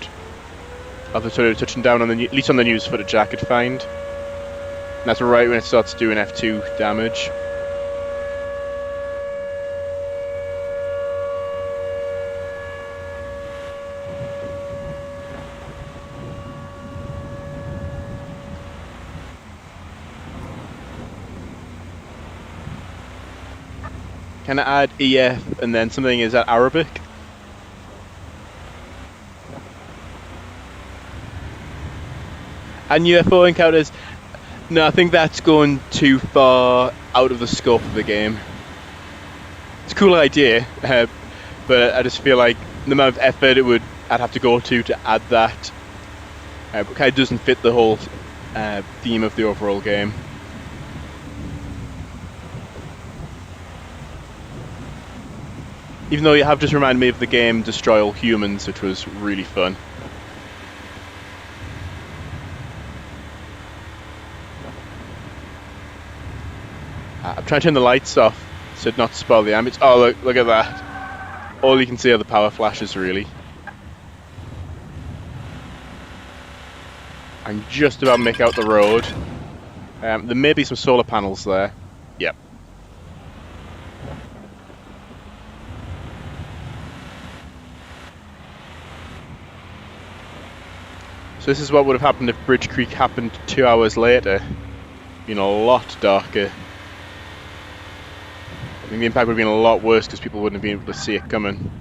of the tornado touching down on the, at least on the news footage I could find. And that's right when it starts doing F2 damage. Can I add EF and then something, is that Arabic? And UFO encounters. No, I think that's going too far out of the scope of the game. It's a cool idea, but I just feel like the amount of effort I'd have to go to add that kind of doesn't fit the whole theme of the overall game. Even though you have just reminded me of the game Destroy All Humans, which was really fun. I'm trying to turn the lights off so not to spoil the ambience. Oh, look at that. All you can see are the power flashes, really. I'm just about to make out the road. There may be some solar panels there. Yep. So this is what would have happened if Bridge Creek happened 2 hours later. Been a lot darker. I think the impact would have been a lot worse because people wouldn't have been able to see it coming.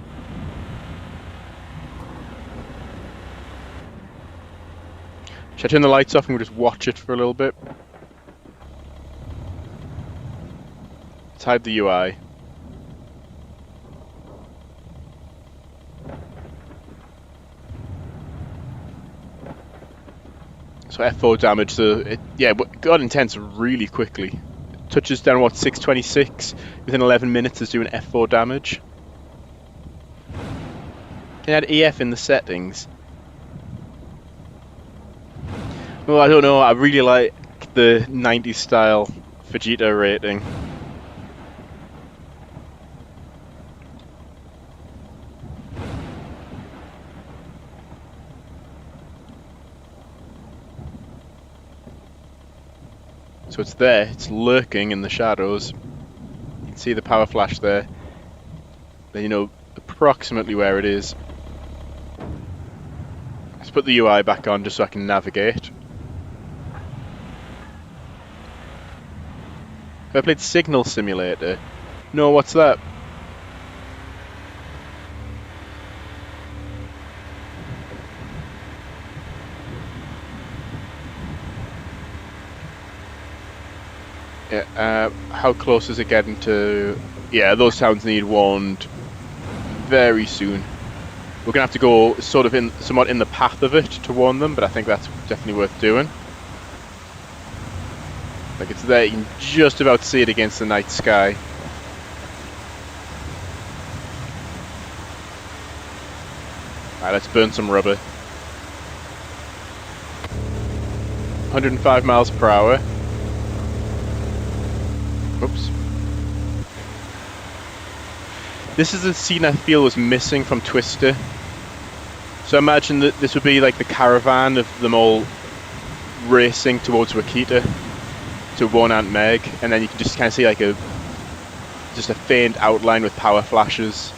Should I turn the lights off and we'll just watch it for a little bit? Let's hide the UI. So F4 damage, so it got intense really quickly. It touches down, what, 626? Within 11 minutes is doing F4 damage. Can you add EF in the settings? Well, I don't know, I really like the 90s style Vegeta rating. So it's there, it's lurking in the shadows. You can see the power flash there. Then you know approximately where it is. Let's put the UI back on just so I can navigate. Have I played Signal Simulator? No, what's that? Yeah, how close is it getting to... Yeah, those towns need warned very soon. We're gonna have to go sort of somewhat in the path of it to warn them, but I think that's definitely worth doing. Like, it's there, you can just about see it against the night sky. Alright, let's burn some rubber. 105 miles per hour. Oops. This is the scene I feel was missing from Twister. So imagine that this would be like the caravan of them all racing towards Wakita to warn Aunt Meg, and then you can just kind of see like just a faint outline with power flashes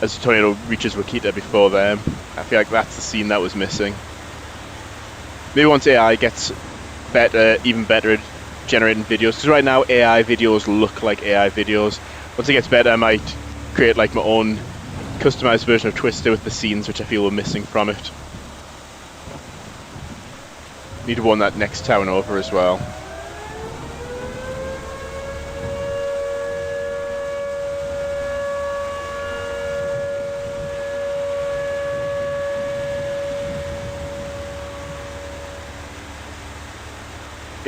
as the tornado reaches Wakita before them. I feel like that's the scene that was missing. Maybe once AI gets better, even better at generating videos, because right now AI videos look like AI videos. Once it gets better, I might create like my own customized version of Twister with the scenes which I feel were missing from it. Need to warn that next town over as well.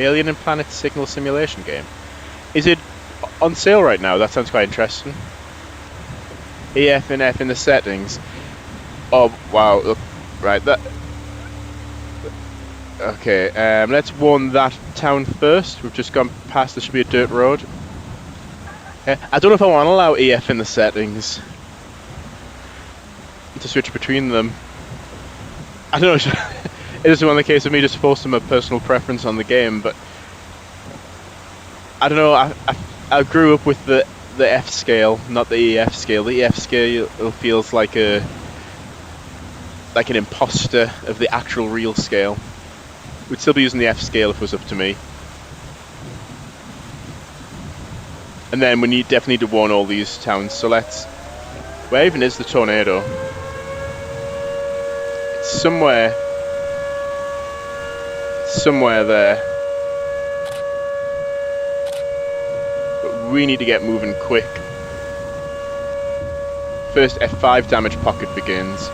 Alien and Planet Signal Simulation game. Is it on sale right now? That sounds quite interesting. EF and F in the settings. Oh wow! Look, right, that. Okay, let's warn that town first. We've just gone past. There should be a dirt road. I don't know if I want to allow EF in the settings to switch between them. I don't know. It isn't one of the case of me just forcing my personal preference on the game, but I don't know. I grew up with the F scale, not the EF scale. The EF scale feels like an imposter of the actual real scale. We'd still be using the F scale if it was up to me. And then we definitely need to warn all these towns. So let's. Where even is the tornado? It's somewhere. somewhere there. But we need to get moving quick. First F5 damage pocket begins.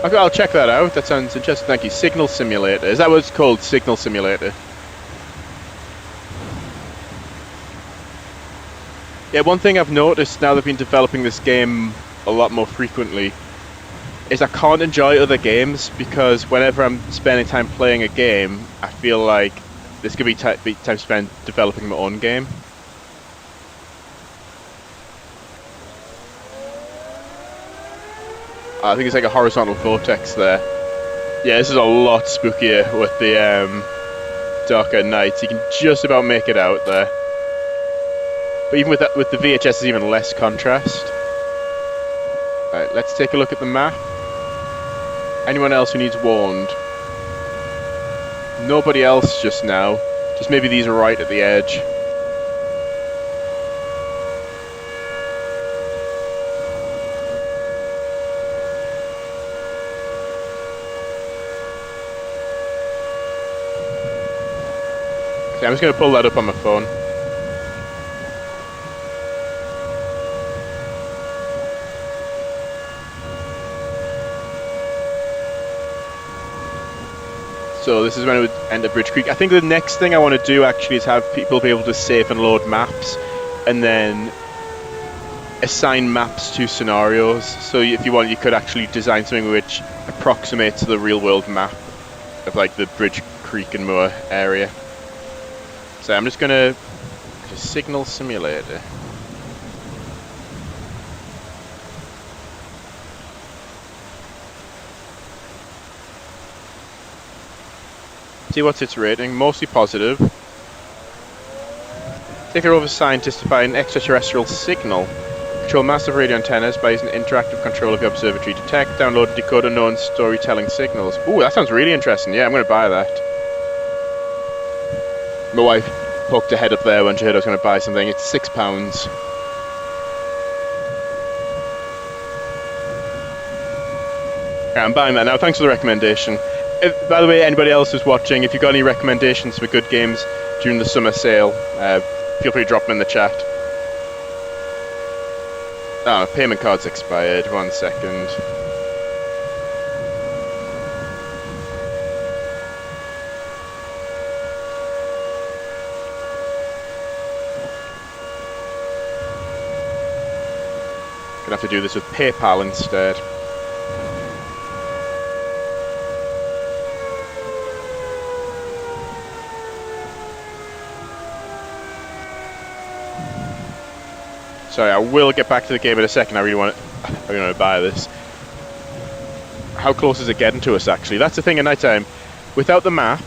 Okay, I'll check that out. That sounds interesting. Thank you. Signal Simulator. Is that what it's called? Signal Simulator. Yeah, one thing I've noticed now that I've been developing this game a lot more frequently is I can't enjoy other games because whenever I'm spending time playing a game, I feel like this could be time spent developing my own game. I think it's like a horizontal vortex there. Yeah, this is a lot spookier with the darker nights. You can just about make it out there. But even with the VHS, there's even less contrast. Alright, let's take a look at the map. Anyone else who needs warned? Nobody else just now. Just maybe these are right at the edge. Okay, I'm just going to pull that up on my phone. So this is when it would end at Bridge Creek. I think the next thing I want to do actually is have people be able to save and load maps and then assign maps to scenarios. So if you want, you could actually design something which approximates the real world map of like the Bridge Creek and Moor area. So I'm just going to Signal Simulator. See what's its rating, mostly positive. Take care of a scientist to find extraterrestrial signal. Control massive radio antennas by using interactive control of the observatory. Detect, download, and decode unknown storytelling signals. Ooh, that sounds really interesting. Yeah, I'm going to buy that. My wife poked her head up there when she heard I was going to buy something. It's £6. Yeah, I'm buying that now. Thanks for the recommendation. By the way, anybody else who's watching, if you've got any recommendations for good games during the summer sale, feel free to drop them in the chat. Oh, payment card's expired. 1 second. Gonna have to do this with PayPal instead. Sorry, I will get back to the game in a second. I really want to buy this. How close is it getting to us, actually? That's the thing at night time. Without the map,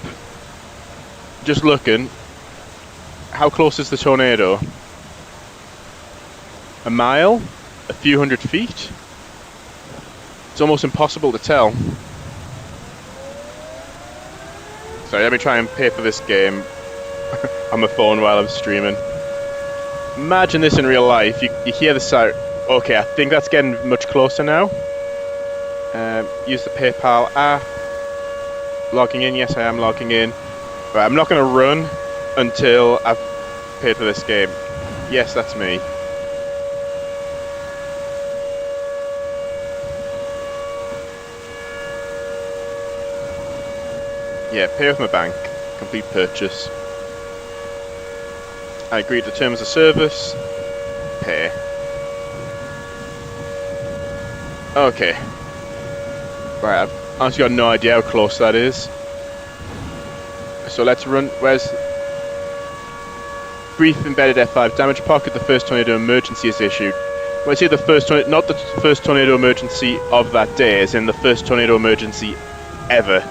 just looking, how close is the tornado? A mile? A few hundred feet? It's almost impossible to tell. Sorry, let me try and pay for this game on my phone while I'm streaming. Imagine this in real life. You hear the sound. Okay, I think that's getting much closer now. Use the PayPal app. Logging in. Yes, I am logging in. Right, I'm not going to run until I've paid for this game. Yes, that's me. Yeah, pay with my bank. Complete purchase. I agree to terms of service. Pay. Okay. Right, I've honestly got no idea how close that is. So let's run. Where's brief embedded F5 damage pocket? The first tornado emergency is issued. When I say the first tornado, not the first tornado emergency of that day, as in the first tornado emergency ever.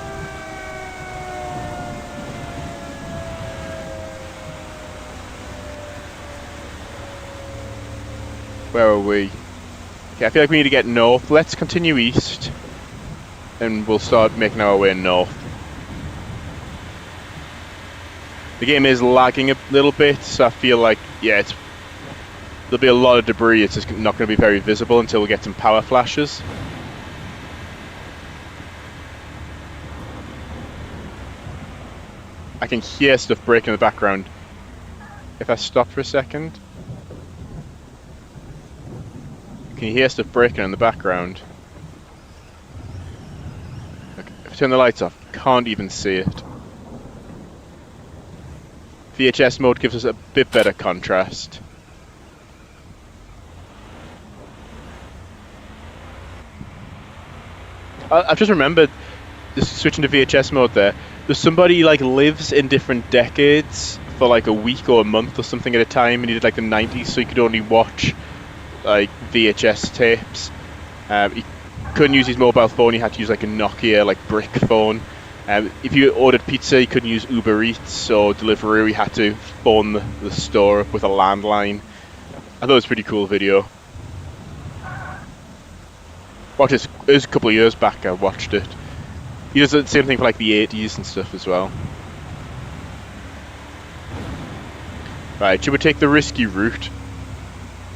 Where are we? Okay, I feel like we need to get north. Let's continue east. And we'll start making our way north. The game is lagging a little bit, so I feel like, yeah, there'll be a lot of debris. It's just not going to be very visible until we get some power flashes. I can hear stuff breaking in the background. If I stop for a second, can you hear stuff breaking in the background? Okay, if I turn the lights off, can't even see it. VHS mode gives us a bit better contrast. I've just remembered, just switching to VHS mode there, there's somebody like lives in different decades for like a week or a month or something at a time, and he did like the 90s, so he could only watch like VHS tapes. He couldn't use his mobile phone, he had to use like a Nokia like brick phone. If you ordered pizza, you couldn't use Uber Eats or Deliveroo, you had to phone the store up with a landline. I thought it was a pretty cool video. Watched it was a couple of years back, I watched it. He does the same thing for like the 80s and stuff as well. Right, should we take the risky route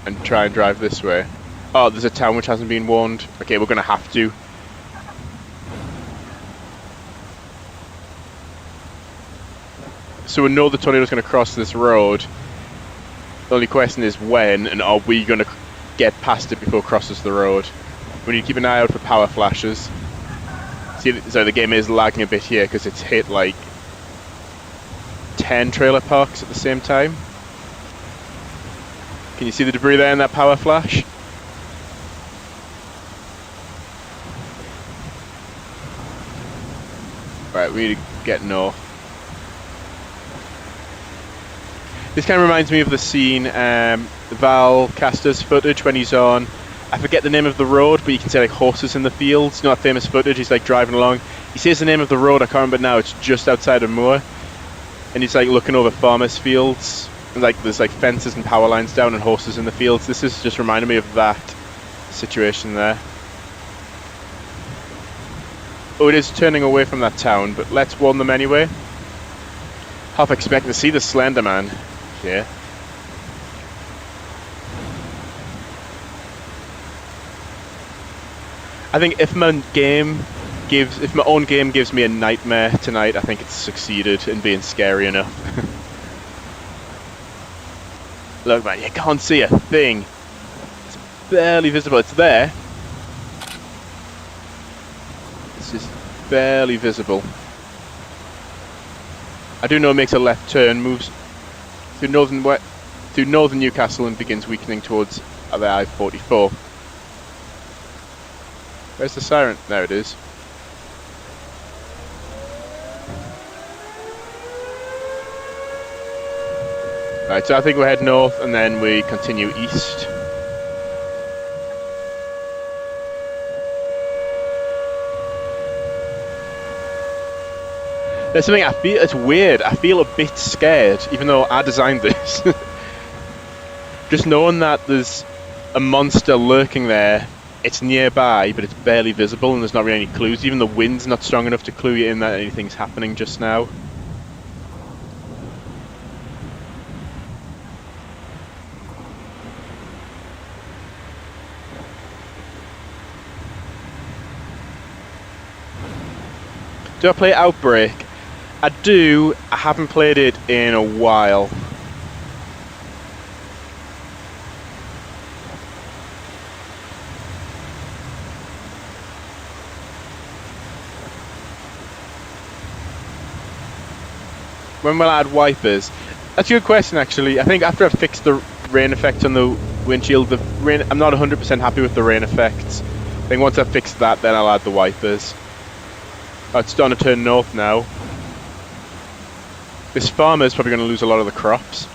and try and drive this way? Oh, there's a town which hasn't been warned. Okay, we're gonna have to. So we know the tornado's gonna cross this road. The only question is when, and are we gonna get past it before it crosses the road? We need to keep an eye out for power flashes. See, so the game is lagging a bit here because it's hit like 10 trailer parks at the same time. Can you see the debris there in that power flash? Right, we need to get north. This kind of reminds me of the scene, Val Castor's footage when he's on, I forget the name of the road, but you can see like horses in the fields. You know that famous footage? He's like driving along. He says the name of the road, I can't remember now, it's just outside of Moore. And he's like looking over farmers' fields. And like there's like fences and power lines down and horses in the fields. This is just reminding me of that situation there. Oh, it is turning away from that town, but let's warn them anyway. Half expecting to see the Slender Man here. I think if my own game gives me a nightmare tonight, I think it's succeeded in being scary enough. Look, man, you can't see a thing. It's barely visible. It's there. It's just barely visible. I do know it makes a left turn, moves through northern Newcastle and begins weakening towards the I-44. Where's the siren? There it is. Right, so I think we head north and then we continue east. There's something I feel, it's weird, I feel a bit scared, even though I designed this. Just knowing that there's a monster lurking there. It's nearby, but it's barely visible and there's not really any clues. Even the wind's not strong enough to clue you in that anything's happening just now. Do I play Outbreak? I do. I haven't played it in a while. When will I add wipers? That's a good question, actually. I think after I've fixed the rain effect on the windshield, I'm not 100% happy with the rain effects. I think once I've fixed that, then I'll add the wipers. Oh, it's starting to turn north now. This farmer's probably going to lose a lot of the crops.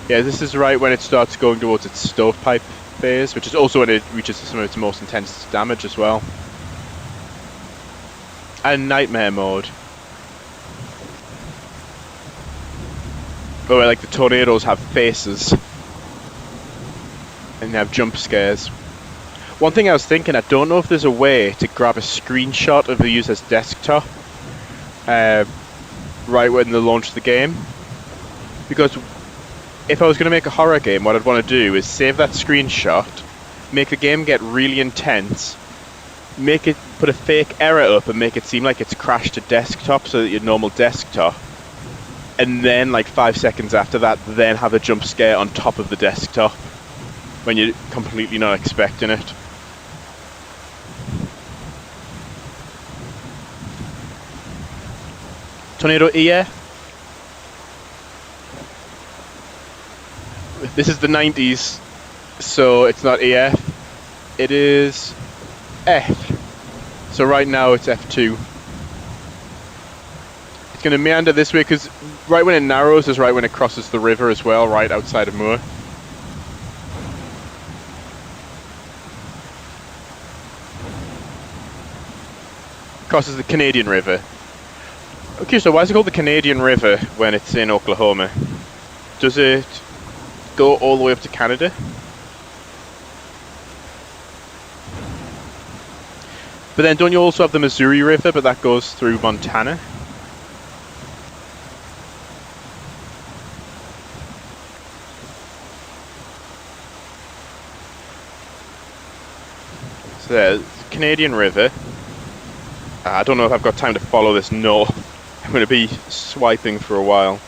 Yeah, this is right when it starts going towards its stovepipe phase, which is also when it reaches some of its most intense damage as well. And nightmare mode. Oh, like the tornadoes have faces. And they have jump scares. One thing I was thinking, I don't know if there's a way to grab a screenshot of the user's desktop right when they launch the game. Because if I was going to make a horror game, what I'd want to do is save that screenshot, make the game get really intense, put a fake error up and make it seem like it's crashed to desktop, so that your normal desktop, and then like 5 seconds after that, then have a jump scare on top of the desktop when you're completely not expecting it. Tornado EF. This is the 90s, so it's not EF. It is F. So right now it's F2. It's going to meander this way because right when it narrows is right when it crosses the river as well, right outside of Moore. Crosses the Canadian River. Okay, so why is it called the Canadian River when it's in Oklahoma? Does it go all the way up to Canada? But then don't you also have the Missouri River, but that goes through Montana? So there's the Canadian River. I don't know if I've got time to follow this north. I'm going to be swiping for a while.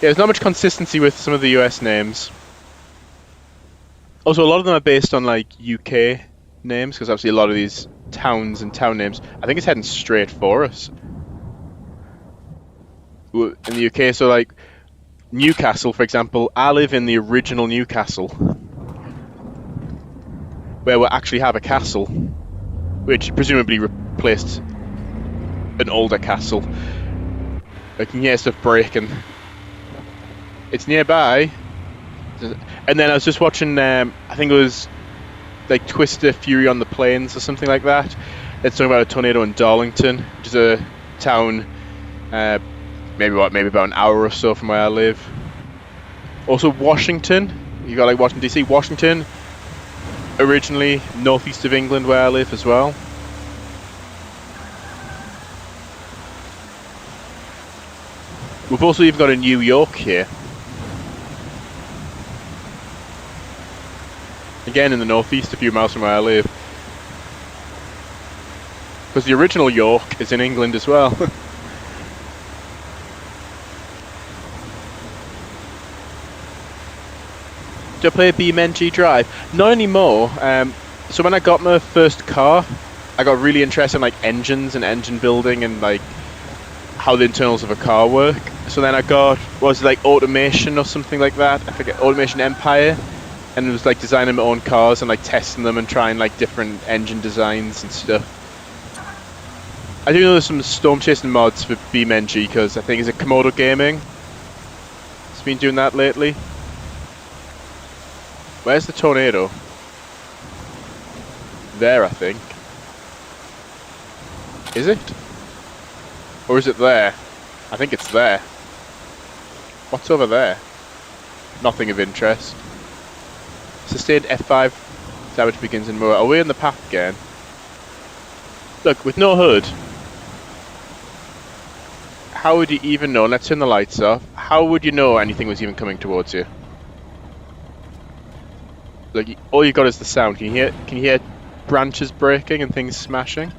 Yeah, there's not much consistency with some of the US names. Also, a lot of them are based on like UK names, because obviously a lot of these towns and town names, I think it's heading straight for us. In the UK, so like Newcastle, for example, I live in the original Newcastle, where we actually have a castle, which presumably replaced an older castle. I can hear stuff breaking. It's nearby. And then I was just watching, I think it was like Twister Fury on the Plains or something like that. It's talking about a tornado in Darlington, which is a town maybe about an hour or so from where I live. Also Washington, you got like Washington DC. Washington, originally northeast of England where I live as well. We've also even got a New York here. Again in the northeast, a few miles from where I live. Because the original York is in England as well. Do I play BeamNG Drive? Not anymore. So when I got my first car, I got really interested in like engines and engine building and like how the internals of a car work. So then I got, what was it, like Automation or something like that? I forget, Automation Empire. And it was like designing my own cars and like testing them and trying like different engine designs and stuff. I do know there's some storm chasing mods for BeamNG because I think it's a Komodo Gaming. It's been doing that lately. Where's the tornado? There, I think. Is it? Or is it there? I think it's there. What's over there? Nothing of interest. Sustained F5. Damage begins in Moore. Are we in the path again? Look, with no hood, how would you even know? Let's turn the lights off. How would you know anything was even coming towards you? Like, all you got is the sound. Can you hear branches breaking and things smashing?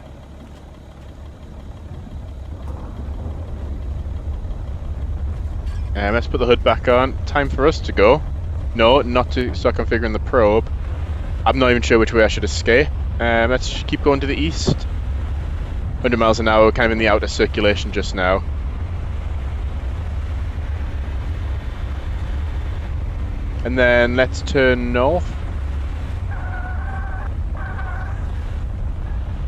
Let's put the hood back on. Time for us to go. No, not to start configuring the probe. I'm not even sure which way I should escape. Let's keep going to the east. 100 miles an hour, kind of in the outer circulation just now. And then let's turn north.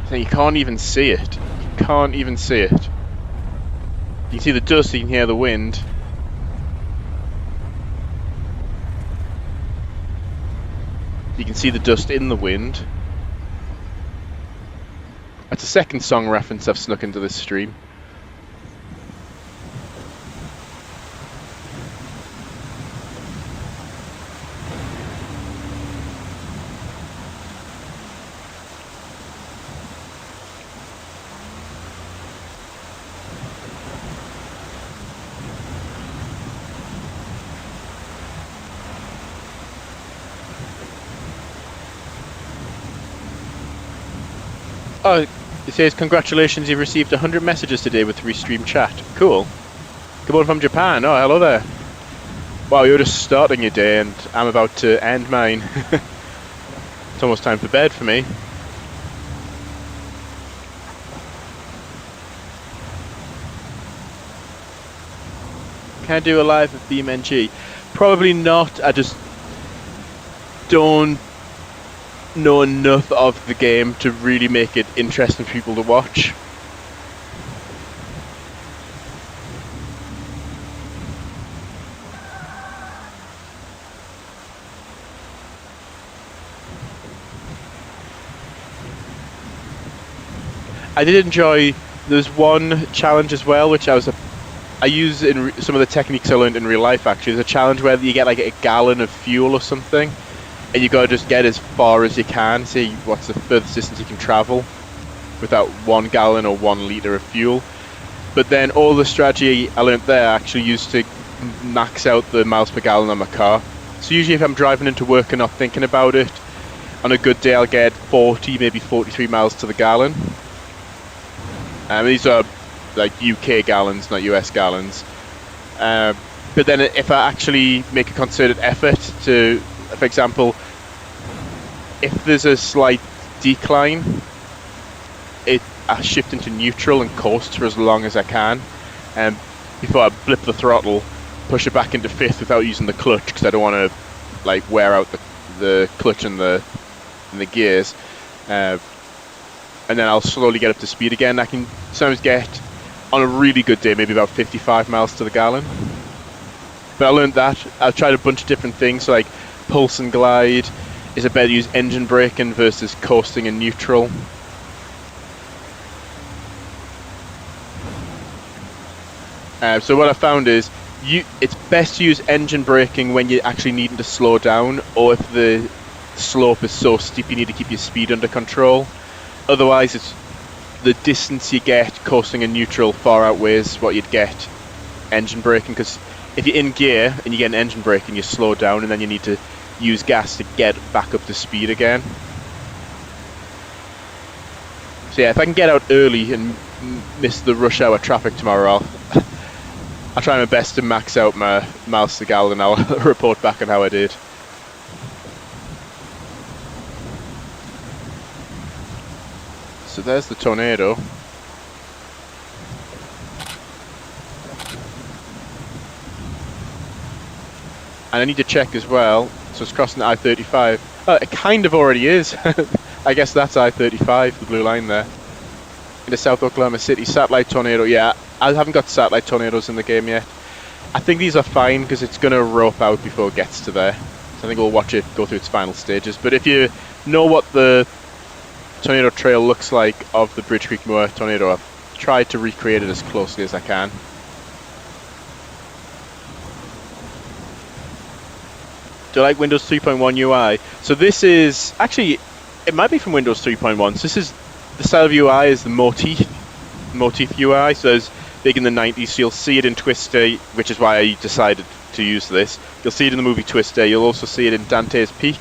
So you can't even see it. You can't even see it. You can see the dust, you can hear the wind. You can see the dust in the wind. That's a second song reference I've snuck into this stream. Oh, it says congratulations, you've received 100 messages today with Restream chat. Cool. Come on from Japan. Oh, hello there. Wow, you're just starting your day and I'm about to end mine. It's almost time for bed for me. Can I do a live of BeamNG? Probably not. I just don't know enough of the game to really make it interesting for people to watch. I did enjoy, there's one challenge as well, which I use in some of the techniques I learned in real life actually. There's a challenge where you get like a gallon of fuel or something, and you gotta just get as far as you can, see what's the furthest distance you can travel without 1 gallon or 1 litre of fuel. But then all the strategy I learned there I actually used to max out the miles per gallon on my car. So usually if I'm driving into work and not thinking about it, on a good day I'll get 40, maybe 43 miles to the gallon. These are like UK gallons, not US gallons. But then if I actually make a concerted effort to, for example, if there's a slight decline, I shift into neutral and coast for as long as I can, before I blip the throttle, push it back into fifth without using the clutch because I don't want to like wear out the clutch and the gears. And then I'll slowly get up to speed again. I can sometimes get, on a really good day, maybe about 55 miles to the gallon. But I learned that. I've tried a bunch of different things, so like pulse and glide. Is it better to use engine braking versus coasting and neutral? So what I found is, it's best to use engine braking when you're actually needing to slow down, or if the slope is so steep you need to keep your speed under control. Otherwise, it's the distance you get coasting and neutral far outweighs what you'd get engine braking, because if you're in gear and you get an engine braking, you slow down and then you need to use gas to get back up to speed again. So yeah, if I can get out early and miss the rush hour traffic tomorrow, I'll try my best to max out my miles to gallon and I'll report back on how I did. So there's the tornado. And I need to check as well, so it's crossing the I-35. Oh, it kind of already is. I guess that's I-35, the blue line there. Into South Oklahoma City. Satellite tornado, yeah. I haven't got satellite tornadoes in the game yet. I think these are fine because it's going to rope out before it gets to there. So I think we'll watch it go through its final stages. But if you know what the tornado trail looks like of the Bridge Creek Moor tornado, I've tried to recreate it as closely as I can. Do you like Windows 3.1 UI? So this is, actually, it might be from Windows 3.1. So this is, the style of UI is the Motif UI. So it's big in the 90s, so you'll see it in Twister, which is why I decided to use this. You'll see it in the movie Twister, you'll also see it in Dante's Peak,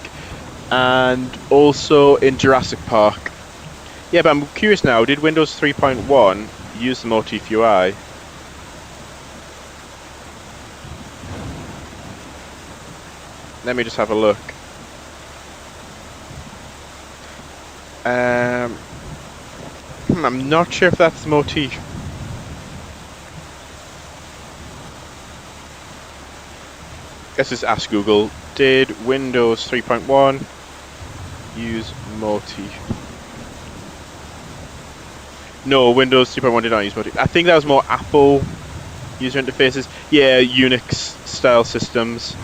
and also in Jurassic Park. Yeah, but I'm curious now, did Windows 3.1 use the Motif UI? Let me just have a look. I'm not sure if that's the Motif. Let's just ask Google, did Windows 3.1 use Motif? No, Windows 3.1 did not use Motif. I think that was more Apple user interfaces. Yeah, Unix style systems.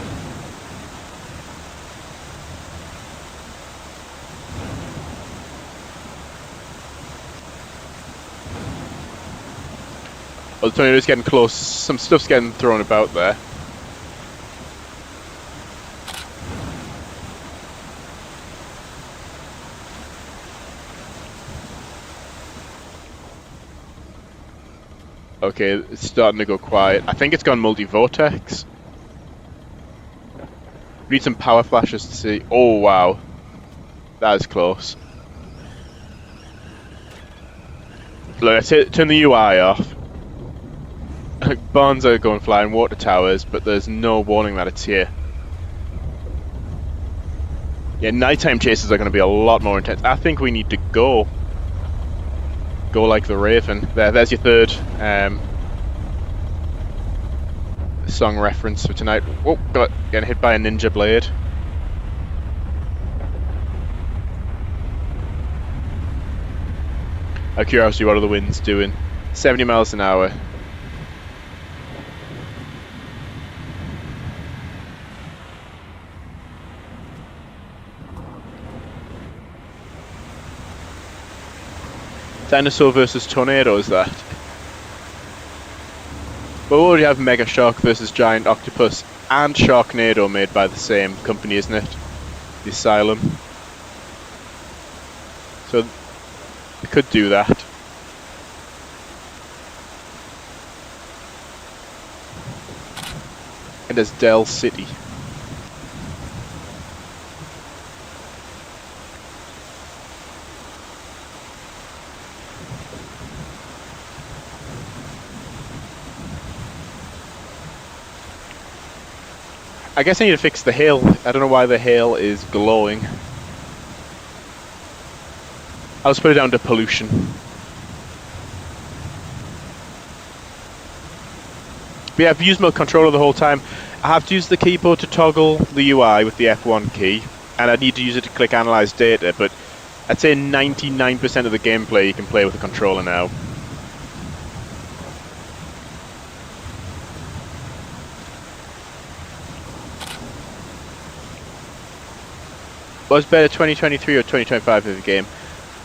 Well, the tornado's getting close. Some stuff's getting thrown about there. Okay, it's starting to go quiet. I think it's gone multi-vortex. We need some power flashes to see. Oh, wow. That is close. let's turn the UI off. Barns are going flying, water towers, but there's no warning that it's here. Yeah, nighttime chases are going to be a lot more intense. I think we need to go. Go like the Raven. There's your third song reference for tonight. Oh, getting hit by a ninja blade. Out of curiosity, what are the winds doing? 70 miles an hour. Dinosaur versus Tornado, is that? But we already have Mega Shark versus Giant Octopus and Sharknado made by the same company, isn't it? The Asylum. So we could do that. And there's Dell City. I guess I need to fix the hail. I don't know why the hail is glowing. I'll just put it down to pollution. But yeah, I've used my controller the whole time. I have to use the keyboard to toggle the UI with the F1 key, and I need to use it to click analyze data, but I'd say 99% of the gameplay you can play with the controller now. Was better 2023 or 2025 of the game?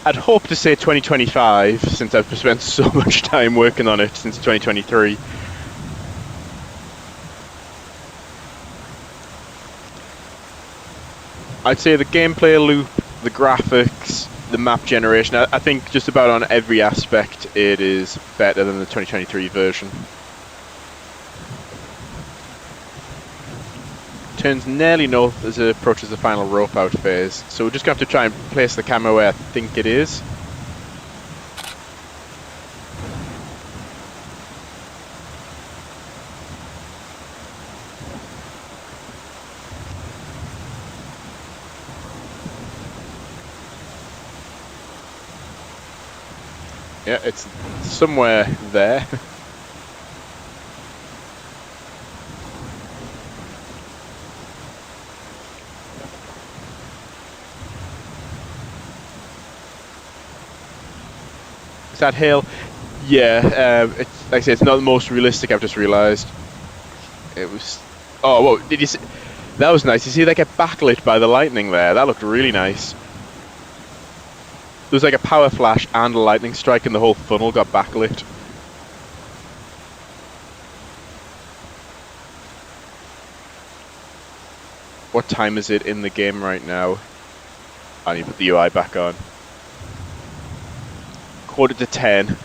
I'd hope to say 2025, since I've spent so much time working on it since 2023. I'd say the gameplay loop, the graphics, the map generation, I think just about on every aspect it is better than the 2023 version. Turns nearly north as it approaches the final rope out phase, so we're just going to have to try and place the camera where I think it is. Yeah, it's somewhere there. That hill, yeah, it's, like I say, it's not the most realistic. I've just realised. It was. Oh, whoa! Did you see? That was nice. You see, they get backlit by the lightning there. That looked really nice. There was like a power flash and a lightning strike, and the whole funnel got backlit. What time is it in the game right now? I need to put the UI back on. 9:45.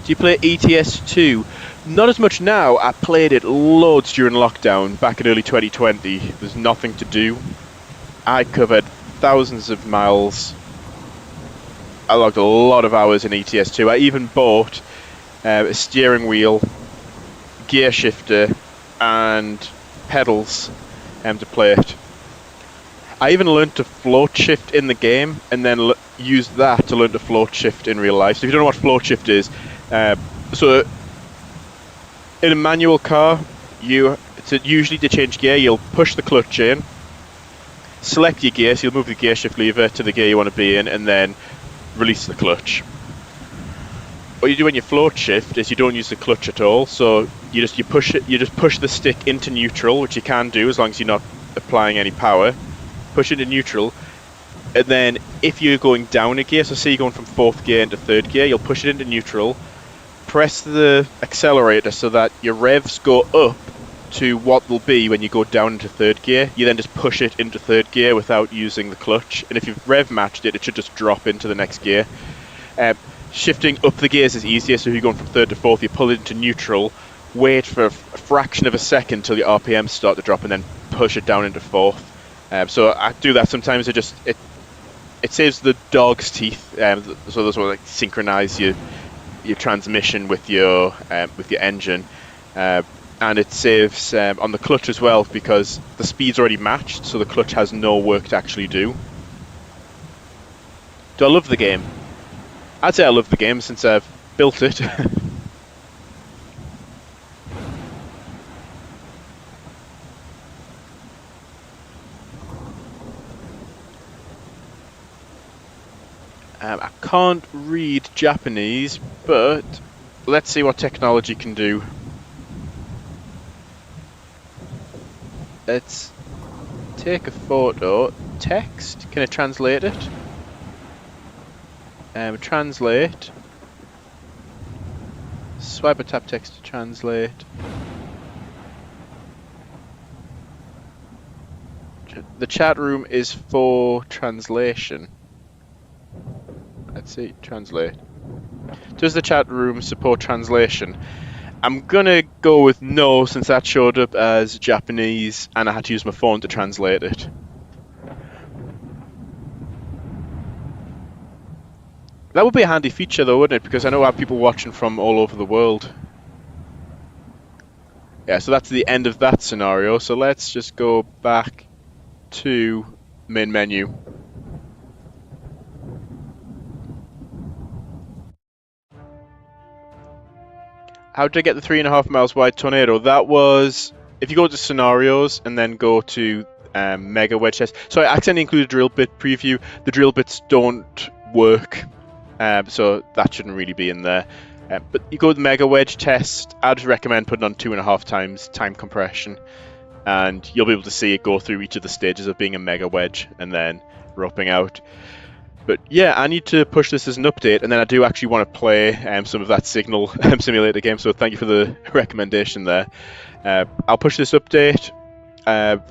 Do you play ETS2? Not as much now. I played it loads during lockdown back in early 2020. There's nothing to do. I covered thousands of miles. I logged a lot of hours in ETS2. I even bought a steering wheel, gear shifter and pedals to play it. I even learned to float shift in the game and then used that to learn to float shift in real life. So if you don't know what float shift is, so in a manual car, usually to change gear, you'll push the clutch in, select your gear, so you'll move the gear shift lever to the gear you want to be in, and then release the clutch. What you do when you float shift is you don't use the clutch at all. So you just push the stick into neutral, which you can do as long as you're not applying any power. Push it into neutral, and then if you're going down a gear, so say you're going from 4th gear into 3rd gear, you'll push it into neutral, press the accelerator so that your revs go up to what they'll be when you go down into 3rd gear. You then just push it into 3rd gear without using the clutch, and if you've rev matched it, it should just drop into the next gear. Shifting up the gears is easier, so if you're going from 3rd to 4th, you pull it into neutral, wait for a fraction of a second till your RPMs start to drop, and then push it down into 4th. So I do that sometimes. It saves the dog's teeth. So those will like synchronize your transmission with your engine, and it saves on the clutch as well because the speed's already matched, so the clutch has no work to actually do. Do I love the game? I'd say I love the game since I've built it. I can't read Japanese, but let's see what technology can do. Let's take a photo. Text, can it translate it? Translate. Swipe or tap text to translate. The chat room is for translation. Let's see, translate. Does the chat room support translation? I'm gonna go with no, since that showed up as Japanese and I had to use my phone to translate it. That would be a handy feature though, wouldn't it? Because I know I have people watching from all over the world. Yeah, so that's the end of that scenario. So let's just go back to main menu. How did I get the 3.5 miles wide tornado? That was, if you go to scenarios and then go to Mega Wedge test. So I accidentally included a drill bit preview. The drill bits don't work, so that shouldn't really be in there. But you go to the Mega Wedge test. I'd recommend putting on 2.5 times time compression, and you'll be able to see it go through each of the stages of being a Mega Wedge and then roping out. But yeah, I need to push this as an update, and then I do actually want to play some of that Signal Simulator game, so thank you for the recommendation there. I'll push this update. It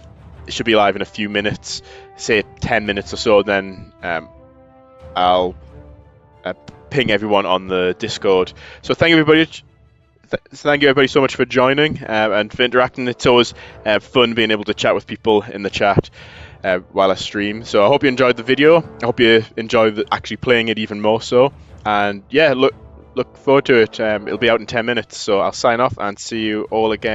should be live in a few minutes, say 10 minutes or so, then I'll ping everyone on the Discord. So thank you everybody. Thank you everybody so much for joining and for interacting. It's always fun being able to chat with people in the chat while I stream. So I hope you enjoyed the video. I hope you enjoyed actually playing it even more so. And yeah, look forward to it. It'll be out in 10 minutes. So I'll sign off and see you all again.